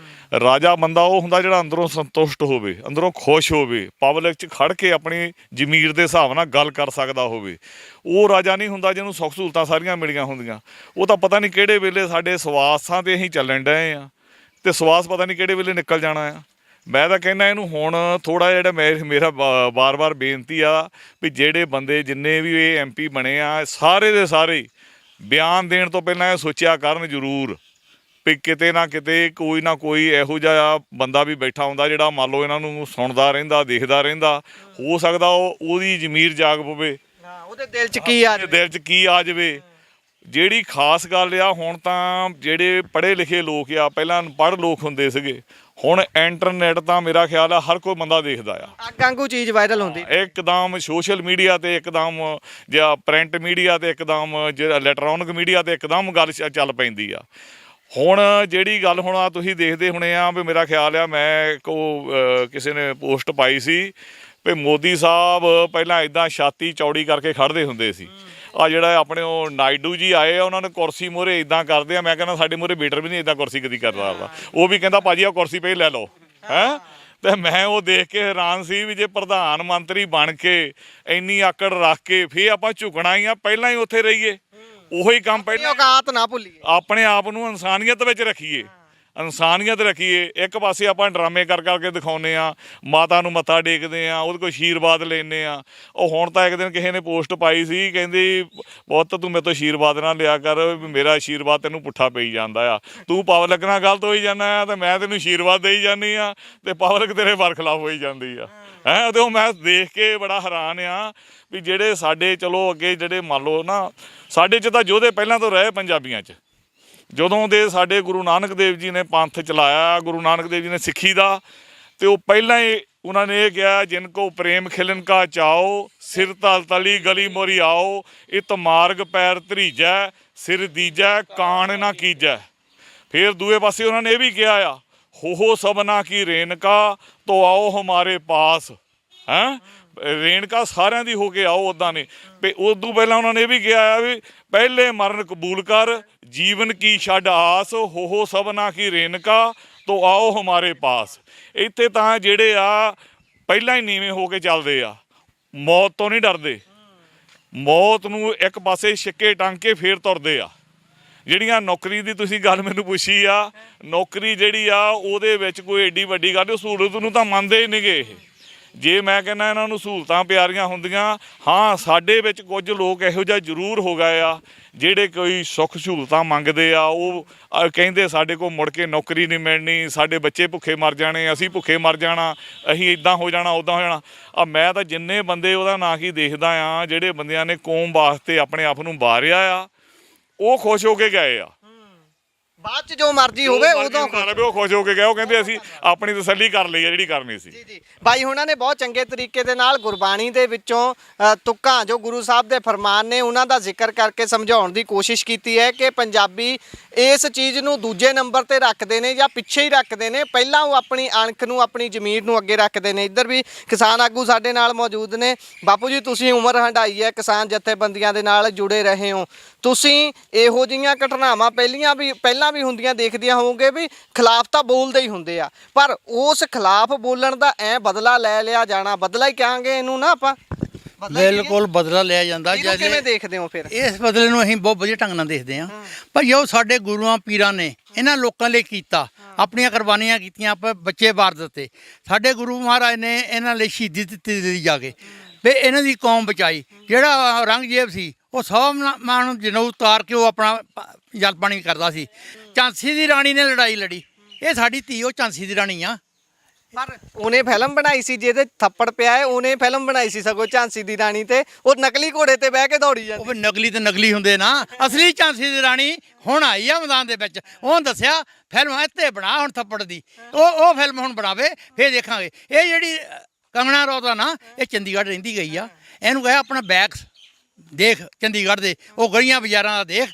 ਰਾਜਾ ਬੰਦਾ ਉਹ ਹੁੰਦਾ ਜਿਹੜਾ ਅੰਦਰੋਂ ਸੰਤੁਸ਼ਟ ਹੋਵੇ, ਅੰਦਰੋਂ ਖੁਸ਼ ਹੋਵੇ, ਪਬਲਿਕ 'ਚ ਖੜ ਕੇ ਆਪਣੀ ਜ਼ਮੀਰ ਦੇ ਹਿਸਾਬ ਨਾਲ ਗੱਲ ਕਰ ਸਕਦਾ ਹੋਵੇ। ਉਹ ਰਾਜਾ ਨਹੀਂ ਹੁੰਦਾ ਜਿਹਨੂੰ ਸੁੱਖ ਸਹੂਲਤਾਂ ਸਾਰੀਆਂ ਮਿਲੀਆਂ ਹੁੰਦੀਆਂ। ਉਹ ਤਾਂ ਪਤਾ ਨਹੀਂ ਕਿਹੜੇ ਵੇਲੇ ਸਾਡੇ ਸਵਾਸਾਂ 'ਤੇ ਅਸੀਂ ਚੱਲਣ ਡਏ ਆ ਤੇ ਸਵਾਸ ਪਤਾ ਨਹੀਂ ਕਿਹੜੇ ਵੇਲੇ ਨਿਕਲ ਜਾਣਾ ਆ। ਮੈਂ ਤਾਂ ਕਹਿੰਦਾ ਇਹਨੂੰ ਹੁਣ ਥੋੜ੍ਹਾ ਜਿਹੜਾ ਮੇਰਾ ਵਾਰ-ਵਾਰ ਬੇਨਤੀ ਆ ਵੀ ਜਿਹੜੇ ਬੰਦੇ ਜਿੰਨੇ ਵੀ ਇਹ MP ਬਣੇ ਆ ਸਾਰੇ ਦੇ ਸਾਰੇ ਬਿਆਨ ਦੇਣ ਤੋਂ ਪਹਿਲਾਂ ਇਹ ਸੋਚਿਆ ਕਰਨ ਜ਼ਰੂਰ ਵੀ ਕਿਤੇ ਨਾ ਕਿਤੇ ਕੋਈ ਨਾ ਕੋਈ ਇਹੋ ਜਿਹਾ ਬੰਦਾ ਵੀ ਬੈਠਾ ਹੁੰਦਾ ਜਿਹੜਾ ਮੰਨ ਲਓ ਇਹਨਾਂ ਨੂੰ ਸੁਣਦਾ ਰਹਿੰਦਾ, ਦੇਖਦਾ ਰਹਿੰਦਾ। ਹੋ ਸਕਦਾ ਉਹਦੀ ਜ਼ਮੀਰ ਜਾਗ ਪਵੇ, ਉਹਦੇ ਦਿਲ 'ਚ ਕੀ ਆ ਦਿਲ 'ਚ ਕੀ ਆ ਜਾਵੇ। ਜਿਹੜੀ ਖਾਸ ਗੱਲ ਆ, ਹੁਣ ਤਾਂ ਜਿਹੜੇ ਪੜ੍ਹੇ ਲਿਖੇ ਲੋਕ ਆ, ਪਹਿਲਾਂ ਅਨਪੜ੍ਹ ਲੋਕ ਹੁੰਦੇ ਸੀਗੇ, ਹੁਣ ਇੰਟਰਨੈਟ ਤਾਂ ਮੇਰਾ ਖਿਆਲ ਆ ਹਰ ਕੋਈ ਬੰਦਾ ਦੇਖਦਾ ਆ। ਅੱਗ ਵਾਂਗੂ ਚੀਜ਼ ਵਾਇਰਲ ਹੁੰਦੀ ਇੱਕਦਮ ਸੋਸ਼ਲ ਮੀਡੀਆ ਤੇ, ਇੱਕਦਮ ਜਾਂ ਪ੍ਰਿੰਟ ਮੀਡੀਆ ਤੇ, ਇੱਕਦਮ ਜਿਹੜਾ ਇਲੈਕਟ੍ਰੋਨਿਕ ਮੀਡੀਆ ਤੇ ਇੱਕਦਮ ਗੱਲ ਚੱਲ ਪੈਂਦੀ ਆ। ਹੁਣ ਜਿਹੜੀ ਗੱਲ ਹੁਣ ਆ ਤੁਸੀਂ ਦੇਖਦੇ ਹੋਣੇ ਆ ਵੀ ਮੇਰਾ ਖਿਆਲ ਆ ਮੈਂ ਕਿਸੇ ਨੇ ਪੋਸਟ ਪਾਈ ਸੀ ਵੀ ਮੋਦੀ ਸਾਹਿਬ ਪਹਿਲਾਂ ਇੱਦਾਂ ਛਾਤੀ ਚੌੜੀ ਕਰਕੇ ਖੜ੍ਹਦੇ ਹੁੰਦੇ ਸੀ। ਆ ਜਿਹੜਾ ਆਪਣੇ ਉਹ ਨਾਇਡੂ ਜੀ ਆਏ ਆ, ਉਹਨਾਂ ਨੇ ਕੁਰਸੀ ਮੂਹਰੇ ਇੱਦਾਂ ਕਰਦੇ ਆ। ਮੈਂ ਕਹਿੰਦਾ ਸਾਡੇ ਮੂਹਰੇ ਬੀਟਰ ਵੀ ਨਹੀਂ ਇੱਦਾਂ ਕੁਰਸੀ ਕਦੀ ਕਰਦਾ। ਉਹ ਵੀ ਕਹਿੰਦਾ ਭਾਜੀ ਆ ਕੁਰਸੀ ਪਈ ਲੈ ਲਓ ਹੈਂ। ਤੇ ਮੈਂ ਉਹ ਦੇਖ ਕੇ ਹੈਰਾਨ ਸੀ ਵੀ ਜੇ ਪ੍ਰਧਾਨ ਮੰਤਰੀ ਬਣ ਕੇ ਇੰਨੀ ਆਕੜ ਰੱਖ ਕੇ ਫਿਰ ਆਪਾਂ ਝੁਕਣਾ ਹੀ ਆ, ਪਹਿਲਾਂ ਹੀ ਉੱਥੇ ਰਹੀਏ। ਉਹੀ ਕੰਮ ਪਹਿਲਾਂ ਔਕਾਤ ਨਾ ਭੁੱਲੀਏ, ਆਪਣੇ ਆਪ ਨੂੰ ਇਨਸਾਨੀਅਤ ਵਿੱਚ ਰੱਖੀਏ, ਇਨਸਾਨੀਅਤ ਰੱਖੀਏ। ਇੱਕ ਪਾਸੇ ਆਪਾਂ ਡਰਾਮੇ ਕਰ ਕਰਕੇ ਦਿਖਾਉਂਦੇ ਆ, ਮਾਤਾ ਨੂੰ ਮੱਥਾ ਟੇਕਦੇ ਆ, ਉਹਦੇ ਕੋਲ ਆਸ਼ੀਰਵਾਦ ਲੈਂਦੇ ਆ। ਉਹ ਹੁਣ ਤਾਂ ਇੱਕ ਦਿਨ ਕਿਸੇ ਨੇ ਪੋਸਟ ਪਾਈ ਸੀ, ਕਹਿੰਦੀ ਬਹੁਤ ਤੂੰ ਮੇਰੇ ਤੋਂ ਆਸ਼ੀਰਵਾਦ ਨਾ ਲਿਆ ਕਰ, ਮੇਰਾ ਆਸ਼ੀਰਵਾਦ ਤੈਨੂੰ ਪੁੱਠਾ ਪਈ ਜਾਂਦਾ ਆ। ਤੂੰ ਪਬਲਿਕ ਨਾਲ ਗਲਤ ਹੋਈ ਜਾਂਦਾ ਆ ਤੇ ਮੈਂ ਤੈਨੂੰ ਆਸ਼ੀਰਵਾਦ ਦੇਈ ਜਾਂਦੀ ਆ ਤੇ ਪਬਲਿਕ ਤੇਰੇ ਬਰਖਲਾਫ ਹੋਈ ਜਾਂਦੀ ਆ ਹੈਂ। ਤੇ ਉਹ ਮੈਂ ਦੇਖ ਕੇ ਬੜਾ ਹੈਰਾਨ ਆ ਵੀ ਜਿਹੜੇ ਸਾਡੇ ਚਲੋ ਅੱਗੇ ਜਿਹੜੇ ਮੰਨ ਲਓ ਨਾ ਸਾਡੇ 'ਚ ਤਾਂ ਯੋਧੇ ਪਹਿਲਾਂ ਤੋਂ ਰਹੇ ਪੰਜਾਬੀਆਂ 'ਚ। ਜਦੋਂ ਦੇ ਸਾਡੇ ਗੁਰੂ ਨਾਨਕ ਦੇਵ ਜੀ ਨੇ ਪੰਥ ਚਲਾਇਆ, ਗੁਰੂ ਨਾਨਕ ਦੇਵ ਜੀ ਨੇ ਸਿੱਖੀ ਦਾ, ਤੇ ਉਹ ਪਹਿਲਾਂ ਹੀ ਉਹਨਾਂ ਨੇ ਇਹ ਕਿਹਾ ਜਿਨ ਕੋ ਪ੍ਰੇਮ ਖਿਲਨ ਕਾ ਚਾਓ, ਸਿਰ ਤਲ ਤਲੀ ਗਲੀ ਮੋਰੀ ਆਓ, ਇਤ ਮਾਰਗ ਪੈਰ ਧਰੀਜੈ, ਸਿਰ ਦੀਜੈ ਕਾਣ ਨਾ ਕੀਜੈ। ਫਿਰ ਦੂਏ ਪਾਸੇ ਉਹਨਾਂ ਨੇ ਇਹ ਵੀ ਕਿਹਾ ਆ ਹੋ ਸਭਨਾ ਕੀ ਰੇਨਕਾ ਤੋ ਆਓ ਹਮਾਰੇ ਪਾਸ ਹੈਂ। ਰੇਣਕਾ ਸਾਰਿਆਂ ਦੀ ਹੋ ਕੇ ਆਓ ਉੱਦਾਂ ਨੇ। ਤੇ ਉਦੋਂ ਪਹਿਲਾਂ ਉਹਨਾਂ ਨੇ ਇਹ ਵੀ ਕਿਹਾ ਆ ਵੀ ਪਹਿਲੇ ਮਰਨ ਕਬੂਲ ਕਰ, ਜੀਵਨ ਕੀ ਛੱਡ ਆਸ, ਹੋ ਸਭਨਾ ਕੀ ਰੇਣਕਾ ਤੋ ਆਓ ਹਮਾਰੇ ਪਾਸ। ਇੱਥੇ ਤਾਂ ਜਿਹੜੇ ਆ ਪਹਿਲਾਂ ਹੀ ਨੀਵੇਂ ਹੋ ਕੇ ਚੱਲਦੇ ਆ, ਮੌਤ ਤੋਂ ਨਹੀਂ ਡਰਦੇ। ਮੌਤ ਨੂੰ ਇੱਕ ਪਾਸੇ ਛਿੱਕੇ ਟੰਗ ਕੇ ਫੇਰ ਤੁਰਦੇ ਆ। ਜਿਹੜੀਆਂ ਨੌਕਰੀ ਦੀ ਤੁਸੀਂ ਗੱਲ ਮੈਨੂੰ ਪੁੱਛੀ ਆ, ਨੌਕਰੀ ਜਿਹੜੀ ਆ ਉਹਦੇ ਵਿੱਚ ਕੋਈ ਏਡੀ ਵੱਡੀ ਗੱਲ, ਸਹੂਲਤ ਨੂੰ ਤਾਂ ਮੰਨਦੇ ਹੀ ਨਹੀਂਗੇ ਇਹ। ਜੇ ਮੈਂ ਕਹਿੰਦਾ ਇਹਨਾਂ ਨੂੰ ਸਹੂਲਤਾਂ ਪਿਆਰੀਆਂ ਹੁੰਦੀਆਂ, ਹਾਂ ਸਾਡੇ ਵਿੱਚ ਕੁਝ ਲੋਕ ਇਹੋ ਜਿਹਾ ਜ਼ਰੂਰ ਹੋ ਗਏ ਆ ਜਿਹੜੇ ਕੋਈ ਸੁੱਖ ਸਹੂਲਤਾਂ ਮੰਗਦੇ ਆ। ਉਹ ਕਹਿੰਦੇ ਸਾਡੇ ਕੋਲ ਮੁੜ ਕੇ ਨੌਕਰੀ ਨਹੀਂ ਮਿਲਣੀ, ਸਾਡੇ ਬੱਚੇ ਭੁੱਖੇ ਮਰ ਜਾਣੇ, ਅਸੀਂ ਭੁੱਖੇ ਮਰ ਜਾਣਾ, ਅਸੀਂ ਇੱਦਾਂ ਹੋ ਜਾਣਾ, ਉੱਦਾਂ ਹੋ ਜਾਣਾ। ਮੈਂ ਤਾਂ ਜਿੰਨੇ ਬੰਦੇ ਉਹਦਾ ਨਾਂ ਕੀ ਦੇਖਦਾ ਆ, ਜਿਹੜੇ ਬੰਦਿਆਂ ਨੇ ਕੌਮ ਵਾਸਤੇ ਆਪਣੇ ਆਪ ਨੂੰ ਵਾਰਿਆ ਆ, ਉਹ ਖੁਸ਼ ਹੋ ਕੇ ਗਏ ਆ। ਬਾਅਦ 'ਚ ਜੋ ਮਰਜ਼ੀ ਹੋਵੇ ਉਦੋਂ ਉਹ ਖੁਸ਼ ਹੋ ਕੇ ਗਏ। ਉਹ ਕਹਿੰਦੇ ਅਸੀਂ ਆਪਣੀ ਤਸੱਲੀ ਕਰ ਲਈ ਆ ਜਿਹੜੀ ਕਰਨੀ ਸੀ। ਜੀ ਬਾਈ ਹੁਣਾਂ ਨੇ ਬਹੁਤ ਚੰਗੇ ਤਰੀਕੇ ਦੇ ਨਾਲ ਗੁਰਬਾਣੀ ਦੇ ਵਿੱਚੋਂ ਤੁਕਾਂ ਜੋ ਗੁਰੂ ਸਾਹਿਬ ਦੇ ਫਰਮਾਨ ਨੇ ਉਹਨਾਂ ਦਾ ਜ਼ਿਕਰ ਕਰਕੇ ਸਮਝਾਉਣ ਦੀ ਕੋਸ਼ਿਸ਼ ਕੀਤੀ ਹੈ ਕਿ ਪੰਜਾਬੀ ਇਸ ਚੀਜ਼ ਨੂੰ ਦੂਜੇ ਨੰਬਰ ਤੇ ਰੱਖਦੇ ਨੇ ਜਾਂ ਪਿੱਛੇ ਹੀ ਰੱਖਦੇ ਨੇ। ਪਹਿਲਾਂ ਉਹ ਆਪਣੀ ਅਣਖ ਨੂੰ, ਆਪਣੀ ਜ਼ਮੀਰ ਨੂੰ ਅੱਗੇ ਰੱਖਦੇ ਨੇ। ਇੱਧਰ ਵੀ ਕਿਸਾਨ ਆਗੂ ਸਾਡੇ ਨਾਲ ਮੌਜੂਦ ਨੇ। ਬਾਪੂ ਜੀ ਤੁਸੀਂ ਉਮਰ ਹੰਢਾਈ ਹੈ, ਕਿਸਾਨ ਜਥੇਬੰਦੀਆਂ ਦੇ ਨਾਲ ਜੁੜੇ ਰਹੇ ਹੋ, ਤੁਸੀਂ ਇਹੋ ਜਿਹੀਆਂ ਘਟਨਾਵਾਂ ਪਹਿਲਾਂ ਵੀ ਹੁੰਦੀਆਂ ਦੇਖਦੀਆਂ ਹੋਵੋਗੇ ਵੀ ਖਿਲਾਫ ਤਾਂ ਬੋਲਦੇ ਹੀ ਹੁੰਦੇ ਆ, ਪਰ ਉਸ ਖਿਲਾਫ ਬੋਲਣ ਦਾ ਐ ਬਦਲਾ ਲੈ ਲਿਆ ਜਾਣਾ, ਬਦਲਾ ਹੀ ਕਹਾਂਗੇ ਇਹਨੂੰ ਨਾ ਆਪਾਂ, ਬਿਲਕੁਲ ਬਦਲਾ ਲਿਆ ਜਾਂਦਾ। ਕਿਵੇਂ ਦੇਖਦੇ ਹੋ ਫਿਰ ਇਸ ਬਦਲੇ ਨੂੰ? ਅਸੀਂ ਬਹੁਤ ਵਧੀਆ ਢੰਗ ਨਾਲ ਦੇਖਦੇ ਹਾਂ ਭਾਈ। ਉਹ ਸਾਡੇ ਗੁਰੂਆਂ ਪੀਰਾਂ ਨੇ ਇਹਨਾਂ ਲੋਕਾਂ ਲਈ ਕੀਤਾ, ਆਪਣੀਆਂ ਕੁਰਬਾਨੀਆਂ ਕੀਤੀਆਂ, ਆਪਾਂ ਬੱਚੇ ਵਾਰ ਦਿੱਤੇ। ਸਾਡੇ ਗੁਰੂ ਮਹਾਰਾਜ ਨੇ ਇਹਨਾਂ ਲਈ ਸ਼ਹੀਦੀ ਦਿੱਤੀ ਜਾ ਕੇ ਵੀ ਇਹਨਾਂ ਦੀ ਕੌਮ ਬਚਾਈ। ਜਿਹੜਾ ਔਰੰਗਜ਼ੇਬ ਸੀ ਉਹ ਸਭ ਮਾਂ ਨੂੰ ਜਨੇਊ ਉਤਾਰ ਕੇ ਉਹ ਆਪਣਾ ਜਲ ਪਾਣੀ ਕਰਦਾ ਸੀ। ਝਾਂਸੀ ਦੀ ਰਾਣੀ ਨੇ ਲੜਾਈ ਲੜੀ, ਇਹ ਸਾਡੀ ਧੀ ਉਹ ਝਾਂਸੀ ਦੀ ਰਾਣੀ ਆ। ਪਰ ਉਹਨੇ ਫਿਲਮ ਬਣਾਈ ਸੀ ਜਿਹਦੇ ਥੱਪੜ ਪਿਆ ਹੈ, ਉਹਨੇ ਫਿਲਮ ਬਣਾਈ ਸੀ ਸਗੋਂ ਝਾਂਸੀ ਦੀ ਰਾਣੀ ਤੇ ਉਹ ਨਕਲੀ ਘੋੜੇ ਤੇ ਬਹਿ ਕੇ ਦੌੜੀ ਜਾਂਦੀ। ਉਹ ਨਕਲੀ ਤੇ ਨਕਲੀ ਹੁੰਦੇ ਨਾ, ਅਸਲੀ ਝਾਂਸੀ ਦੀ ਰਾਣੀ ਹੁਣ ਆਈ ਆ ਮੈਦਾਨ ਦੇ ਵਿੱਚ। ਉਹਨੇ ਦੱਸਿਆ ਫਿਲਮ ਇੱਥੇ ਬਣਾ ਹੁਣ ਥੱਪੜ ਦੀ, ਉਹ ਫਿਲਮ ਹੁਣ ਬਣਾਵੇ ਫੇਰ ਦੇਖਾਂਗੇ। ਇਹ ਜਿਹੜੀ ਕੰਗਣਾ ਰੌਤ ਆ ਨਾ, ਇਹ ਚੰਡੀਗੜ੍ਹ ਰਹਿੰਦੀ ਗਈ ਆ। ਇਹਨੂੰ ਕਹੇ ਆਪਣਾ ਬੈਕ ਦੇਖ ਚੰਡੀਗੜ੍ਹ ਦੇ, ਉਹ ਗਲੀਆਂ ਬਾਜ਼ਾਰਾਂ ਦਾ ਦੇਖ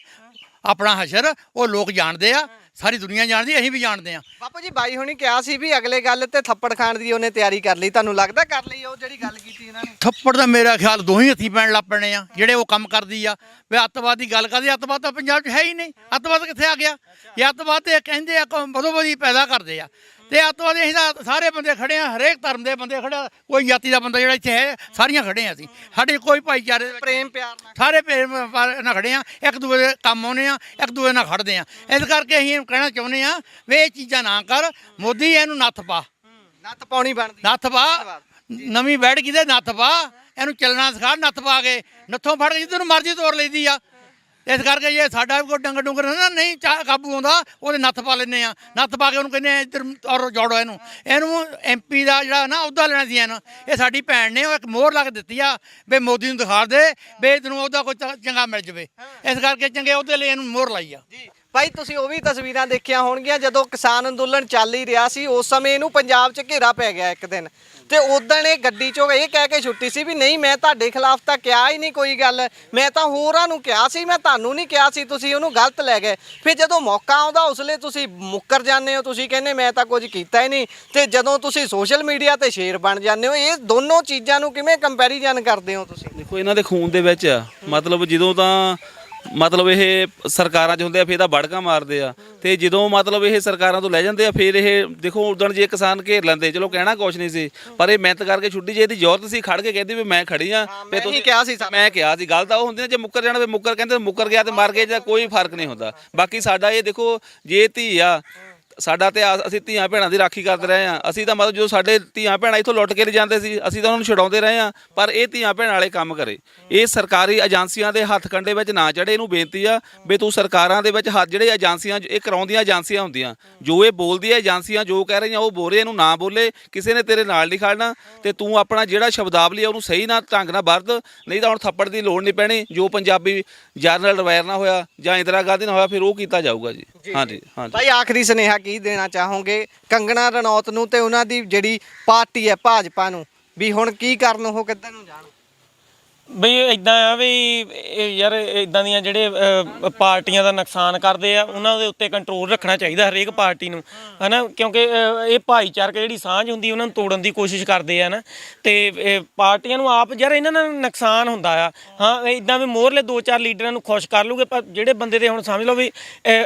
ਆਪਣਾ ਹਸ਼ਰ, ਉਹ ਲੋਕ ਜਾਣਦੇ ਆ। ਸਾਰੀ ਦੁਨੀਆ ਜਾਣਦੀ, ਅਸੀਂ ਵੀ ਜਾਣਦੇ ਆ। ਬਾਪੂ ਜੀ ਬਾਈ ਹੁਣੀ ਕਿਹਾ ਸੀ ਵੀ ਅਗਲੇ ਗੱਲ ਤੇ ਥੱਪੜ ਖਾਣ ਦੀ ਉਹਨੇ ਤਿਆਰੀ ਕਰ ਲਈ, ਤੁਹਾਨੂੰ ਲੱਗਦਾ ਕਰ ਲਈ ਉਹ ਜਿਹੜੀ ਗੱਲ ਕੀਤੀ ਇਹਨਾਂ ਨੇ? ਥੱਪੜ ਦਾ ਮੇਰਾ ਖਿਆਲ ਦੋਹੀ ਹੱਥੀ ਪੈਣ ਲੱਗ ਪੈਣੇ ਆ ਜਿਹੜੇ ਉਹ ਕੰਮ ਕਰਦੀ ਆ। ਵੀ ਅੱਤਵਾਦ ਦੀ ਗੱਲ ਕਰਦੀ, ਅੱਤਵਾਦ ਤਾਂ ਪੰਜਾਬ 'ਚ ਹੈ ਹੀ ਨਹੀਂ। ਅੱਤਵਾਦ ਕਿੱਥੇ ਆ ਗਿਆ? ਇਹ ਅੱਤਵਾਦ ਤੇ ਕਹਿੰਦੇ ਆ ਬਦੋਬਦੀ ਪੈਦਾ ਕਰਦੇ ਆ, ਤੇ ਅੱਤਵਾਦ ਅਸੀਂ ਤਾਂ ਸਾਰੇ ਬੰਦੇ ਖੜੇ ਆ, ਹਰੇਕ ਧਰਮ ਦੇ ਬੰਦੇ ਖੜੇ ਆ, ਕੋਈ ਜਾਤੀ ਦਾ ਬੰਦਾ ਜਿਹੜਾ ਇੱਥੇ ਹੈ, ਸਾਰੀਆਂ ਖੜੇ ਆ ਅਸੀਂ। ਸਾਡੇ ਕੋਈ ਭਾਈਚਾਰੇ ਦੇ ਵਿੱਚ ਪ੍ਰੇਮ ਪਿਆਰ ਨਾਲ ਸਾਰੇ ਪ੍ਰੇਮ ਨਾਲ ਖੜੇ ਆ, ਇੱਕ ਦੂਜੇ ਦੇ ਕੰਮ ਆਉਂਦੇ ਆ, ਇੱਕ ਦੂਜੇ ਨਾਲ ਖੜਦੇ ਆ। ਇਸ ਕਰਕੇ ਅਸੀਂ ਇਹਨੂੰ ਕਹਿਣਾ ਚਾਹੁੰਦੇ ਆ ਵੀ ਇਹ ਚੀਜ਼ਾਂ ਨਾ ਕਰ, ਮੋਦੀ ਇਹਨੂੰ ਨੱਥ ਪਾ, ਨੱਥ ਪਾਉਣੀ ਬਣਦੀ। ਨੱਥ ਪਾ, ਨਵੀਂ ਬੈਠ ਗਈ ਤੇ ਨੱਥ ਪਾ, ਇਹਨੂੰ ਚੱਲਣਾ ਸਿਖਾ। ਨੱਥ ਪਾ ਕੇ ਨੱਥੋਂ ਫੜ ਕੇ ਜਿੱਧਰ ਮਰਜ਼ੀ ਤੋਰ ਲਈਦੀ ਆ। ਇਸ ਕਰਕੇ ਜੇ ਸਾਡਾ ਵੀ ਕੋਈ ਡੰਗਰ ਡੁੰਗਰ ਨਾ ਨਹੀਂ ਕਾਬੂ ਆਉਂਦਾ, ਉਹਦੇ ਨੱਥ ਪਾ ਲੈਂਦੇ ਆ। ਨੱਥ ਪਾ ਕੇ ਉਹਨੂੰ ਕਹਿੰਦੇ ਆ ਇੱਧਰ ਔਰ ਜੋੜੋ ਇਹਨੂੰ MP ਦਾ ਜਿਹੜਾ ਨਾ ਅਹੁਦਾ ਲੈਣਾ ਸੀ ਇਹਨੂੰ। ਇਹ ਸਾਡੀ ਭੈਣ ਨੇ ਉਹ ਇੱਕ ਮੋਹਰ ਲਾ ਕੇ ਦਿੱਤੀ ਆ ਵੀ ਮੋਦੀ ਨੂੰ ਦਿਖਾ ਦੇ ਵੀ ਤੈਨੂੰ ਉਹਦਾ ਕੋਈ ਚੰਗਾ ਮਿਲ ਜਾਵੇ। ਇਸ ਕਰਕੇ ਚੰਗੇ ਉਹਦੇ ਲਈ ਇਹਨੂੰ ਮੋਹਰ ਲਾਈ ਆ। ਭਾਈ ਤੁਸੀਂ ਉਹ ਵੀ ਤਸਵੀਰਾਂ ਦੇਖੀਆਂ ਹੋਣਗੀਆਂ ਜਦੋਂ ਕਿਸਾਨ ਅੰਦੋਲਨ ਚੱਲ ਹੀ ਰਿਹਾ ਸੀ, ਉਸ ਸਮੇਂ ਇਹਨੂੰ ਪੰਜਾਬ 'ਚ ਘੇਰਾ ਪੈ ਗਿਆ ਇੱਕ ਦਿਨ, ਤੇ ਉਦੋਂ ਇਹ ਗੱਡੀ 'ਚੋਂ ਇਹ ਕਹਿ ਕੇ ਛੁੱਟੀ ਸੀ ਵੀ ਨਹੀਂ ਮੈਂ ਤੁਹਾਡੇ ਖਿਲਾਫ ਤਾਂ ਕਿਹਾ ਹੀ ਨਹੀਂ ਕੋਈ ਗੱਲ, ਮੈਂ ਤਾਂ ਹੋਰਾਂ ਨੂੰ ਕਿਹਾ ਸੀ, ਮੈਂ ਤੁਹਾਨੂੰ ਨਹੀਂ ਕਿਹਾ ਸੀ, ਤੁਸੀਂ ਉਹਨੂੰ ਗਲਤ ਲੈ ਗਏ। ਫਿਰ ਜਦੋਂ ਮੌਕਾ ਆਉਂਦਾ ਉਸਲੇ ਤੁਸੀਂ ਮੁੱਕਰ ਜਾਂਦੇ ਹੋ, ਤੁਸੀਂ ਕਹਿੰਦੇ ਮੈਂ ਤਾਂ ਕੁਝ ਕੀਤਾ ਹੀ ਨਹੀਂ, ਤੇ ਜਦੋਂ ਤੁਸੀਂ ਸੋਸ਼ਲ ਮੀਡੀਆ ਤੇ ਸ਼ੇਰ ਬਣ ਜਾਂਦੇ ਹੋ। ਇਹ ਦੋਨੋਂ ਚੀਜ਼ਾਂ ਨੂੰ ਕਿਵੇਂ ਕੰਪੈਰੀਜ਼ਨ ਕਰਦੇ ਹੋ ਤੁਸੀਂ? ਦੇਖੋ ਇਹਨਾਂ ਦੇ ਖੂਨ ਦੇ ਵਿੱਚ ਆ, ਮਤਲਬ ਜਦੋਂ ਤਾਂ ਮਤਲਬ ਇਹ ਸਰਕਾਰਾਂ 'ਚ ਹੁੰਦੇ ਆ ਫਿਰ ਤਾਂ ਬੜਕਾ ਮਾਰਦੇ ਆ, ਤੇ ਜਦੋਂ ਮਤਲਬ ਇਹ ਸਰਕਾਰਾਂ ਤੋਂ ਲੈ ਜਾਂਦੇ ਆ ਫਿਰ ਇਹ ਦੇਖੋ ਉਦੋਂ ਜੇ ਕਿਸਾਨ ਘੇਰ ਲੈਂਦੇ ਚਲੋ ਕਹਿਣਾ ਕੁਛ ਨਹੀਂ ਸੀ, ਪਰ ਇਹ ਮਿਹਨਤ ਕਰਕੇ ਛੁੱਟੀ ਜੇ ਇਹਦੀ ਜ਼ਰੂਰਤ ਸੀ ਖੜ ਕੇ ਕਹਿੰਦੀ ਵੀ ਮੈਂ ਖੜੀ ਆ। ਮੈਂ ਹੀ ਕਿਹਾ ਸੀ ਮੈਂ ਕਿਹਾ ਸੀ, ਗੱਲ ਤਾਂ ਉਹ ਹੁੰਦੀ ਨਾ ਜੇ ਮੁੱਕਰ ਜਾਣਾ ਵੀ ਮੁੱਕਰ ਕਹਿੰਦੇ ਮੁੱਕਰ ਗਿਆ ਤੇ ਮਰ ਗਏ ਜਾਂ ਕੋਈ ਫਰਕ ਨਹੀਂ ਹੁੰਦਾ। ਬਾਕੀ ਸਾਡਾ ਇਹ ਦੇਖੋ ਜੇ ਧੀ ਆ ਸਾਡਾ ਤੇ ਅਸੀਂ ਧੀਆਂ ਭੈਣਾਂ ਦੀ ਰਾਖੀ ਕਰਦੇ ਰਹੇ ਆ। ਅਸੀਂ ਤਾਂ ਮਤਲਬ ਜਦੋਂ ਸਾਡੇ ਧੀਆਂ ਭੈਣਾਂ ਇੱਥੋਂ ਲੁੱਟ ਕੇ ਲੈ ਜਾਂਦੇ ਸੀ ਅਸੀਂ ਤਾਂ ਉਹਨਾਂ ਨੂੰ ਛਡਾਉਂਦੇ ਰਹੇ ਆ, ਪਰ ਇਹ ਧੀਆਂ ਭੈਣਾਂ ਵਾਲੇ ਕੰਮ ਕਰੇ। ਇਹ ਸਰਕਾਰੀ ਏਜੰਸੀਆਂ ਦੇ ਹੱਥ ਕੰਡੇ ਵਿੱਚ ਨਾ ਚੜੇ। ਇਹਨੂੰ ਬੇਨਤੀ ਆ ਵੀ ਤੂੰ ਸਰਕਾਰਾਂ ਦੇ ਵਿੱਚ ਹੱਥ ਜਿਹੜੇ ਏਜੰਸੀਆਂ ਇਹ ਕਰਾਉਂਦੀਆਂ ਏਜੰਸੀਆਂ ਹੁੰਦੀਆਂ, ਜੋ ਇਹ ਬੋਲਦੀ ਹੈ ਏਜੰਸੀਆਂ ਜੋ ਕਹਿ ਰਹੀਆਂ ਉਹ ਬੋਲ ਰਹੇ, ਇਹਨੂੰ ਨਾ ਬੋਲੇ, ਕਿਸੇ ਨੇ ਤੇਰੇ ਨਾਲ ਨਹੀਂ ਖੜਨਾ, ਤੇ ਤੂੰ ਆਪਣਾ ਜਿਹੜਾ ਸ਼ਬਦਾਵਲੀ ਆ ਉਹਨੂੰ ਸਹੀ ਨਾ ਢੰਗ ਨਾਲ ਵਰਤ, ਨਹੀਂ ਤਾਂ ਹੁਣ ਥੱਪੜ ਦੀ ਲੋੜ ਨਹੀਂ ਪੈਣੀ। ਜੋ ਪੰਜਾਬੀ ਜਨਰਲ ਡਵਾਇਰ ਨਾ ਹੋਇਆ ਜਾਂ ਇੰਦਰਾ ਗਾਂਧੀ ਨਾਲ ਹੋਇਆ ਫਿਰ ਉਹ ਕੀਤਾ ਜਾਊਗਾ ਜੀ। ਹਾਂਜੀ ਹਾਂਜੀ ਭਾਈ ਆਖਰੀ ਸੁਨੇਹਾ ਕੀ ਦੇਣਾ ਚਾਹੋਗੇ ਕੰਗਣਾ ਰਣੌਤ ਨੂੰ ਤੇ ਉਹਨਾਂ ਦੀ ਜਿਹੜੀ ਪਾਰਟੀ ਹੈ ਭਾਜਪਾ ਨੂੰ, ਵੀ ਹੁਣ ਕੀ ਕਰਨ, ਉਹ ਕਿੱਧਰ ਨੂੰ ਜਾਣ? ਬਈ ਇਦਾਂ ਆ ਵੀ ਯਾਰ ਇਦਾਂ ਦੀਆਂ ਜਿਹੜੇ ਪਾਰਟੀਆਂ ਦਾ ਨੁਕਸਾਨ ਕਰਦੇ ਆ ਉਹਨਾਂ ਦੇ ਉੱਤੇ ਕੰਟਰੋਲ ਰੱਖਣਾ ਚਾਹੀਦਾ ਹਰੇਕ ਪਾਰਟੀ ਨੂੰ, ਹਨਾ, ਕਿਉਂਕਿ ਇਹ ਭਾਈਚਾਰਕ ਜਿਹੜੀ ਸਾਂਝ ਹੁੰਦੀ ਉਹਨਾਂ ਨੂੰ ਤੋੜਨ ਦੀ ਕੋਸ਼ਿਸ਼ ਕਰਦੇ ਆ ਨਾ, ਤੇ ਪਾਰਟੀਆਂ ਨੂੰ ਆਪ ਯਾਰ ਇਹਨਾਂ ਨਾਲ ਨੁਕਸਾਨ ਹੁੰਦਾ ਆ। ਹਾਂ ਇਦਾਂ ਵੀ ਮੋਹਰਲੇ 2-4 ਲੀਡਰਾਂ ਨੂੰ ਖੁਸ਼ ਕਰ ਲੂਗੇ, ਪਰ ਜਿਹੜੇ ਬੰਦੇ ਦੇ ਹੁਣ ਸਮਝ ਲਓ ਵੀ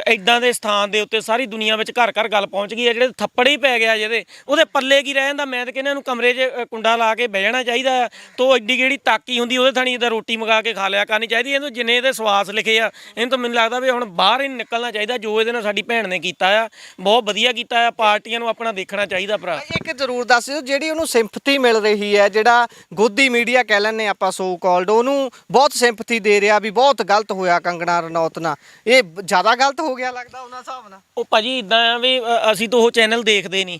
ਇਦਾਂ ਦੇ ਸਥਾਨ ਦੇ ਉੱਤੇ ਸਾਰੀ ਦੁਨੀਆ ਵਿੱਚ ਘਰ ਘਰ ਗੱਲ ਪਹੁੰਚ ਗਈ ਹੈ, ਜਿਹੜੇ ਥੱਪੜ ਹੀ ਪੈ ਗਿਆ ਜਿਹਦੇ ਉਹਦੇ ਪੱਲੇ ਕੀ ਰਹਿ ਜਾਂਦਾ। ਮੈਂ ਤਾਂ ਕਹਿੰਦਾ ਇਹਨੂੰ ਕਮਰੇ 'ਚ ਕੁੰਡਾ ਲਾ ਕੇ ਬਹਿ ਜਾਣਾ ਚਾਹੀਦਾ ਆ, ਤੋ ਐਡੀ ਜਿਹੜੀ ਤਾਕੀ ਹੁੰਦੀ ਉਹਦੇ ਥਾਣੀ ਇਹਦਾ ਰੋਟੀ ਮੰਗਾ ਕੇ ਖਾ ਲਿਆ ਕਰਨੀ ਚਾਹੀਦੀ। ਇਹਨੂੰ ਜਿੰਨੇ ਇਹਦੇ ਸਵਾਸ ਲਿਖੇ ਆ ਇਹਨੂੰ ਤਾਂ ਮੈਨੂੰ ਲੱਗਦਾ ਵੀ ਹੁਣ ਬਾਹਰ ਹੀ ਨਿਕਲਣਾ ਚਾਹੀਦਾ। ਜੋ ਇਹਦੇ ਨਾਲ ਸਾਡੀ ਭੈਣ ਨੇ ਕੀਤਾ ਆ ਬਹੁਤ ਵਧੀਆ ਕੀਤਾ ਆ, ਪਾਰਟੀਆਂ ਨੂੰ ਆਪਣਾ ਦੇਖਣਾ ਚਾਹੀਦਾ। ਭਰਾ ਇੱਕ ਜ਼ਰੂਰ ਦੱਸ ਦਿਓ ਜਿਹੜੀ ਉਹਨੂੰ ਸਿੰਪਥੀ ਮਿਲ ਰਹੀ ਹੈ, ਜਿਹੜਾ ਗੋਦੀ ਮੀਡੀਆ ਕਹਿ ਲੈਂਦੇ ਆਪਾਂ ਸੋ ਕਾਲਡ, ਉਹਨੂੰ ਬਹੁਤ ਸਿੰਪਥੀ ਦੇ ਰਿਹਾ ਵੀ ਬਹੁਤ ਗਲਤ ਹੋਇਆ ਕੰਗਣਾ ਰਣੌਤ ਨਾਲ, ਇਹ ਜ਼ਿਆਦਾ ਗਲਤ ਹੋ ਗਿਆ ਲੱਗਦਾ ਉਹਨਾਂ ਹਿਸਾਬ ਨਾਲ? ਉਹ ਭਾਜੀ ਇਦਾਂ ਆ ਵੀ ਅਸੀਂ ਤਾਂ ਉਹ ਚੈਨਲ ਦੇਖਦੇ ਨਹੀਂ,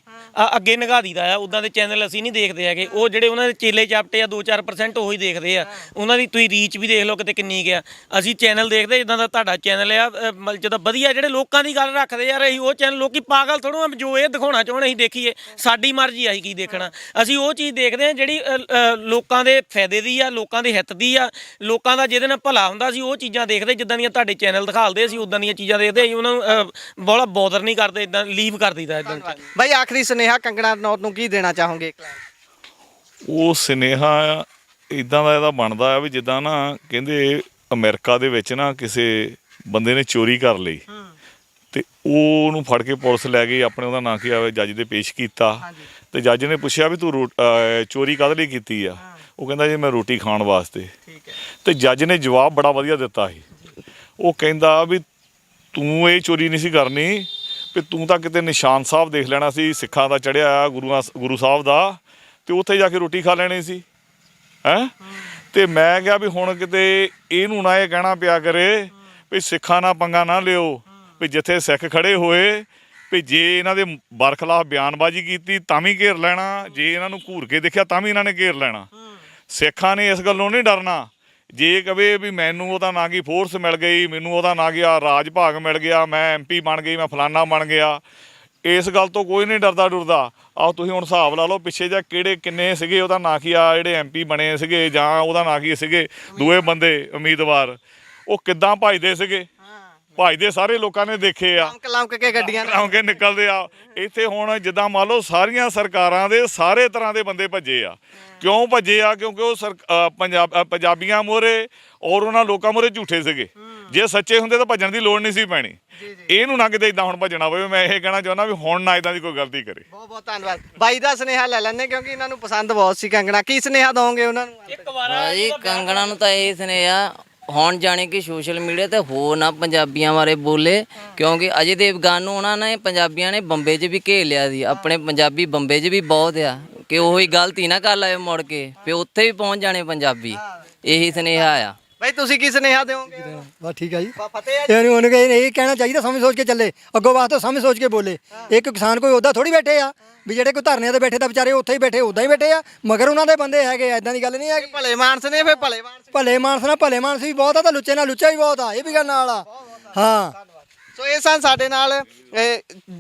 ਅੱਗੇ ਨਿਗਾਹ ਦੀਦਾ ਆ, ਉੱਦਾਂ ਦੇ ਚੈਨਲ ਅਸੀਂ ਨਹੀਂ ਦੇਖਦੇ ਹੈਗੇ। ਉਹ ਜਿਹੜੇ ਉਹਨਾਂ ਦੇ ਚੇਲੇ ਚਾਪਟੇ ਆ 2-4% ਉਹੀ ਦੇਖਦੇ ਆ, ਉਹਨਾਂ ਦੀ ਤੁਸੀਂ ਰੀਚ ਵੀ ਦੇਖ ਲਓ ਕਿਤੇ ਕਿੰਨੀ ਗਿਆ। ਅਸੀਂ ਚੈਨਲ ਦੇਖਦੇ ਜਿੱਦਾਂ ਦਾ ਤੁਹਾਡਾ ਚੈਨਲ ਆ, ਜਦੋਂ ਵਧੀਆ ਜਿਹੜੇ ਲੋਕਾਂ ਦੀ ਗੱਲ ਰੱਖਦੇ ਯਾਰ, ਅਸੀਂ ਉਹ ਚੈਨਲ, ਲੋਕੀ ਪਾਗਲ ਥੋੜ੍ਹਾ ਜੋ ਇਹ ਦਿਖਾਉਣਾ ਚਾਹੁੰਦੇ ਅਸੀਂ ਦੇਖੀਏ, ਸਾਡੀ ਮਰਜ਼ੀ ਆਈ ਕੀ ਦੇਖਣਾ। ਅਸੀਂ ਉਹ ਚੀਜ਼ ਦੇਖਦੇ ਹਾਂ ਜਿਹੜੀ ਲੋਕਾਂ ਦੇ ਫਾਇਦੇ ਦੀ ਆ, ਲੋਕਾਂ ਦੇ ਹਿੱਤ ਦੀ ਆ, ਲੋਕਾਂ ਦਾ ਜਿਹਦੇ ਨਾਲ ਭਲਾ ਹੁੰਦਾ। ਅਸੀਂ ਉਹ ਚੀਜ਼ਾਂ ਦੇਖਦੇ ਜਿੱਦਾਂ ਦੀਆਂ ਤੁਹਾਡੇ ਚੈਨਲ ਦਿਖਾਲਦੇ, ਅਸੀਂ ਉੱਦਾਂ ਦੀਆਂ ਚੀਜ਼ਾਂ ਦੇਖਦੇ। ਅਸੀਂ ਉਹਨਾਂ ਨੂੰ ਬੜਾ ਬੋਦਰ ਨਹੀਂ ਕਰਦੇ, ਇਦਾਂ ਲੀਵ ਕਰ ਦਈਦਾ ਇਦਾਂ। ਬਾਈ ਆਖਰੀ ਸੁਨੇਹਾ ਕੰਗਣਾ ਰਣੌਤ ਨੂੰ ਕੀ ਦੇਣਾ ਚਾਹੋਗੇ? ਉਹ ਸੁਨੇਹਾ ਇਦਾਂ ਦਾ ਇਹਦਾ ਬਣਦਾ ਆ ਵੀ ਜਿੱਦਾਂ ਨਾ ਕਹਿੰਦੇ ਅਮਰੀਕਾ ਦੇ ਵਿੱਚ ਨਾ ਕਿਸੇ ਬੰਦੇ ਨੇ ਚੋਰੀ ਕਰ ਲਈ ਤੇ ਉਹਨੂੰ ਫੜ ਕੇ ਪੁਲਿਸ ਲੈ ਗਈ, ਆਪਣੇ ਉਹਦਾ ਨਾਂ ਕੀ ਆਵੇ ਜੱਜ ਦੇ ਪੇਸ਼ ਕੀਤਾ, ਤੇ ਜੱਜ ਨੇ ਪੁੱਛਿਆ ਵੀ ਤੂੰ ਚੋਰੀ ਕਾਹਦੇ ਲਈ ਕੀਤੀ ਆ? ਉਹ ਕਹਿੰਦਾ ਜੀ ਮੈਂ ਰੋਟੀ ਖਾਣ ਵਾਸਤੇ। ਤੇ ਜੱਜ ਨੇ ਜਵਾਬ ਬੜਾ ਵਧੀਆ ਦਿੱਤਾ ਸੀ। ਉਹ ਕਹਿੰਦਾ ਵੀ ਤੂੰ ਇਹ ਚੋਰੀ ਨਹੀਂ ਸੀ ਕਰਨੀ, ਵੀ ਤੂੰ ਤਾਂ ਕਿਤੇ ਨਿਸ਼ਾਨ ਸਾਹਿਬ ਦੇਖ ਲੈਣਾ ਸੀ, ਸਿੱਖਾਂ ਦਾ ਚੜ੍ਹਿਆ ਆ ਗੁਰੂ ਸਾਹਿਬ ਦਾ, ਤੇ ਉੱਥੇ ਜਾ ਕੇ ਰੋਟੀ ਖਾ ਲੈਣੀ ਸੀ ਹੈਂ। ਤੇ ਮੈਂ ਕਿਹਾ ਵੀ ਹੁਣ ਕਿਤੇ ਇਹਨੂੰ ਨਾ ਇਹ ਕਹਿਣਾ ਪਿਆ ਕਰੇ ਵੀ ਸਿੱਖਾਂ ਨਾਲ ਪੰਗਾ ਨਾ ਲਿਓ, ਵੀ ਜਿੱਥੇ ਸਿੱਖ ਖੜੇ ਹੋਏ ਵੀ ਜੇ ਇਹਨਾਂ ਦੇ ਬਰਖਲਾਫ ਬਿਆਨਬਾਜ਼ੀ ਕੀਤੀ ਤਾਂ ਵੀ ਘੇਰ ਲੈਣਾ, ਜੇ ਇਹਨਾਂ ਨੂੰ ਘੂਰ ਕੇ ਦੇਖਿਆ ਤਾਂ ਵੀ ਇਹਨਾਂ ਨੇ ਘੇਰ ਲੈਣਾ। ਸਿੱਖਾਂ ਨੇ ਇਸ ਗੱਲੋਂ ਨਹੀਂ ਡਰਨਾ। ਜੇ ਕਵੇ ਵੀ ਮੈਨੂੰ ਉਹਦਾ ਨਾਂ ਕੀ ਫੋਰਸ ਮਿਲ ਗਈ, ਮੈਨੂੰ ਉਹਦਾ ਨਾਂ ਗਿਆ ਰਾਜ ਭਾਗ ਮਿਲ ਗਿਆ, ਮੈਂ MP ਬਣ ਗਈ, ਮੈਂ ਫਲਾਨਾ ਬਣ ਗਿਆ, ਇਸ ਗੱਲ ਤੋਂ ਕੋਈ ਨਹੀਂ ਡਰਦਾ ਡੁਰਦਾ। ਆਓ ਤੁਸੀਂ ਹੁਣ ਹਿਸਾਬ ਲਾ ਲਓ ਪਿੱਛੇ ਜਾ ਕਿਹੜੇ ਕਿੰਨੇ ਸੀਗੇ, ਉਹਦਾ ਨਾਂ ਕੀ ਆ ਜਿਹੜੇ MP ਬਣੇ ਸੀਗੇ ਜਾਂ ਉਹਦਾ ਨਾਂ ਕੀ ਸੀਗੇ ਦੂਏ ਬੰਦੇ ਉਮੀਦਵਾਰ, ਉਹ ਕਿੱਦਾਂ ਭੱਜਦੇ ਸੀਗੇ ਭੱਜਦੇ ਸਾਰੇ ਲੋਕਾਂ ਨੇ ਦੇਖੇ ਆ, ਲੰਕ ਕੇ ਗੱਡੀਆਂ ਨਾਲ। ਲੰਘ ਕੇ ਨਿਕਲਦੇ ਆ। ਇੱਥੇ ਹੁਣ ਜਿੱਦਾਂ ਮੰਨ ਲਓ ਸਾਰੀਆਂ ਸਰਕਾਰਾਂ ਦੇ ਸਾਰੇ ਤਰ੍ਹਾਂ ਦੇ ਬੰਦੇ ਭੱਜੇ ਆ। ਕਿਉਂ ਭੱਜੇ ਆ? ਕਿਉਂਕਿ ਉਹ ਪੰਜਾਬੀਆਂ ਮੋਰੇ ਔਰ ਉਹਨਾਂ ਲੋਕਾਂ ਮੋਰੇ ਝੂਠੇ ਸੀਗੇ। ਜੇ ਸੱਚੇ ਹੁੰਦੇ ਤਾਂ ਭੱਜਣ ਦੀ ਲੋੜ ਨਹੀਂ ਸੀ ਪੈਣੀ। ਇਹਨੂੰ ਨਾ ਕਿਤੇ ਇਦਾਂ ਹੁਣ ਭੱਜਣਾ ਪਵੇ। ਮੈਂ ਇਹ ਕਹਿਣਾ ਚਾਹੁੰਦਾ ਵੀ ਹੁਣ ਨਾ ਇਦਾਂ ਦੀ ਕੋਈ ਗਲਤੀ ਕਰੇ। ਬਹੁਤ ਬਹੁਤ ਧੰਨਵਾਦ। ਬਾਈ ਦਾ ਸੁਨੇਹਾ ਲੈ ਲੈਣੇ ਕਿਉਂਕਿ ਇਹਨਾਂ ਨੂੰ ਪਸੰਦ ਬਹੁਤ ਸੀ ਕੰਗਣਾ। ਕੀ ਸੁਨੇਹਾ ਦੋਗੇ ਉਹਨਾਂ ਨੂੰ? ਭਾਜੀ ਕੰਗਣਾ ਨੂੰ ਤਾਂ ਇਹ ਸੁਨੇਹਾ ਹੁਣ ਜਾਣੇ ਕਿ ਸੋਸ਼ਲ ਮੀਡੀਆ ਤੇ ਹੋ ਨਾ ਪੰਜਾਬੀਆਂ ਬਾਰੇ ਬੋਲੇ, ਕਿਉਂਕਿ ਅਜੇ ਦੇਵਗਨ ਨੂੰ ਉਹਨਾਂ ਨੇ ਪੰਜਾਬੀਆਂ ਨੇ ਬੰਬੇ 'ਚ ਵੀ ਘੇਰ ਲਿਆ ਸੀ। ਆਪਣੇ ਪੰਜਾਬੀ ਬੰਬੇ 'ਚ ਵੀ ਬਹੁਤ ਆ ਕਿ ਉਹੀ ਗਲਤੀ ਨਾ ਕਰ ਲਾਏ ਮੁੜ ਕੇ, ਫਿਰ ਉੱਥੇ ਵੀ ਪਹੁੰਚ ਜਾਣੇ ਪੰਜਾਬੀ। ਇਹੀ ਸੁਨੇਹਾ ਆ। ਬਾਈ ਤੁਸੀਂ ਕੀ ਸੁਨੇਹਾ ਦਿਓਗੇ? ਬਸ ਠੀਕ ਆ ਜੀ। ਫਤਿਹ ਆ। ਇਹਨੂੰ ਉਹਨੂੰ ਇਹ ਕਹਿਣਾ ਚਾਹੀਦਾ, ਸਮਝ ਸੋਚ ਕੇ ਚੱਲੇ, ਅੱਗੋਂ ਵਾਸਤੇ ਸਮਝ ਸੋਚ ਕੇ ਬੋਲੇ। ਇੱਕ ਕਿਸਾਨ ਕੋਈ ਉੱਦਾਂ ਥੋੜੀ ਬੈਠੇ ਆ ਵੀ ਜਿਹੜੇ ਕੋਈ ਧਰਨਿਆਂ ਤੇ ਬੈਠੇ ਤਾਂ ਵਿਚਾਰੇ ਉੱਥੇ ਹੀ ਬੈਠੇ ਉੱਦਾਂ ਹੀ ਬੈਠੇ ਆ, ਮਗਰ ਉਹਨਾਂ ਦੇ ਬੰਦੇ ਹੈਗੇ ਆ। ਇਦਾਂ ਦੀ ਗੱਲ ਨਹੀਂ ਹੈਗੀ। ਭਲੇ ਮਾਨਸ ਨੇ ਫਿਰ ਭਲੇ ਮਾਨਸ। ਭਲੇ ਮਾਨਸ ਨਾਲ ਭਲੇ ਮਾਨਸ ਵੀ ਬਹੁਤ ਆ ਤਾਂ ਲੁੱਚੇ ਨਾਲ ਲੁੱਚਾ ਵੀ ਬਹੁਤ ਆ। ਇਹ ਵੀ ਗੱਲ ਨਾਲ ਆ। ਹਾਂ ਸੋ ਇਹ ਸਨ ਸਾਡੇ ਨਾਲ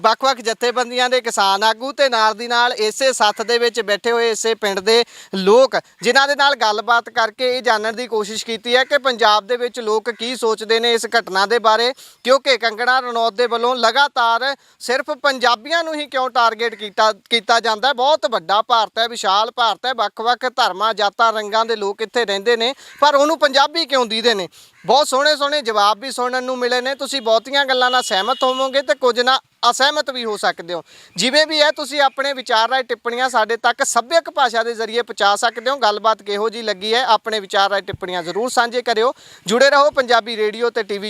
ਵੱਖ-ਵੱਖ ਜਥੇਬੰਦੀਆਂ ਦੇ ਕਿਸਾਨ ਆਗੂ ਤੇ ਨਾਲ ਦੀ ਨਾਲ ਇਸੇ ਸੱਥ ਦੇ ਵਿੱਚ ਬੈਠੇ ਹੋਏ ਇਸੇ ਪਿੰਡ ਦੇ ਲੋਕ, ਜਿਨ੍ਹਾਂ ਦੇ ਨਾਲ ਗੱਲਬਾਤ ਕਰਕੇ ਇਹ ਜਾਣਨ ਦੀ ਕੋਸ਼ਿਸ਼ ਕੀਤੀ ਹੈ ਕਿ ਪੰਜਾਬ ਦੇ ਵਿੱਚ ਲੋਕ ਕੀ ਸੋਚਦੇ ਨੇ ਇਸ ਘਟਨਾ ਦੇ ਬਾਰੇ। ਕਿਉਂਕਿ ਕੰਗਣਾ ਰਣੌਤ ਦੇ ਵੱਲੋਂ ਲਗਾਤਾਰ ਸਿਰਫ ਪੰਜਾਬੀਆਂ ਨੂੰ ਹੀ ਕਿਉਂ ਟਾਰਗੇਟ ਕੀਤਾ ਜਾਂਦਾ ਹੈ। ਬਹੁਤ ਵੱਡਾ ਭਾਰਤ ਹੈ, ਵਿਸ਼ਾਲ ਭਾਰਤ ਹੈ, ਵੱਖ-ਵੱਖ ਧਰਮਾਂ, ਜਾਤਾਂ, ਰੰਗਾਂ ਦੇ ਲੋਕ ਇੱਥੇ ਰਹਿੰਦੇ ਨੇ, ਪਰ ਉਹਨੂੰ ਪੰਜਾਬੀ ਕਿਉਂ ਦੀਦੇ ਨੇ? ਬਹੁਤ ਸੋਹਣੇ ਜਵਾਬ ਵੀ ਸੁਣਨ ਨੂੰ ਮਿਲੇ ਨੇ। ਤੁਸੀਂ ਬਹੁਤੀਆਂ ਗੱਲਾਂ ਨਾਲ ਸਹਿਮਤ ਹੋਵੋਗੇ ਤੇ ਕੁਝ ਨਾਲ ਅਸਹਿਮਤ ਵੀ ਹੋ ਸਕਦੇ ਹੋ। ਜਿਵੇਂ ਵੀ ਹੈ ਤੁਸੀਂ ਆਪਣੇ ਵਿਚਾਰ ਰਾਏ ਟਿੱਪਣੀਆਂ ਸਾਡੇ ਤੱਕ ਸੱਭਿਅਕ ਭਾਸ਼ਾ ਦੇ ਜ਼ਰੀਏ ਪਹੁੰਚਾ ਸਕਦੇ ਹੋ। ਗੱਲਬਾਤ ਕਿਹੋ ਜੀ ਲੱਗੀ ਹੈ ਆਪਣੇ ਵਿਚਾਰ ਰਾਏ ਟਿੱਪਣੀਆਂ ਜ਼ਰੂਰ ਸਾਂਝੇ ਕਰਿਓ। ਜੁੜੇ ਰਹੋ ਪੰਜਾਬੀ ਰੇਡੀਓ ਤੇ ਟੀਵੀ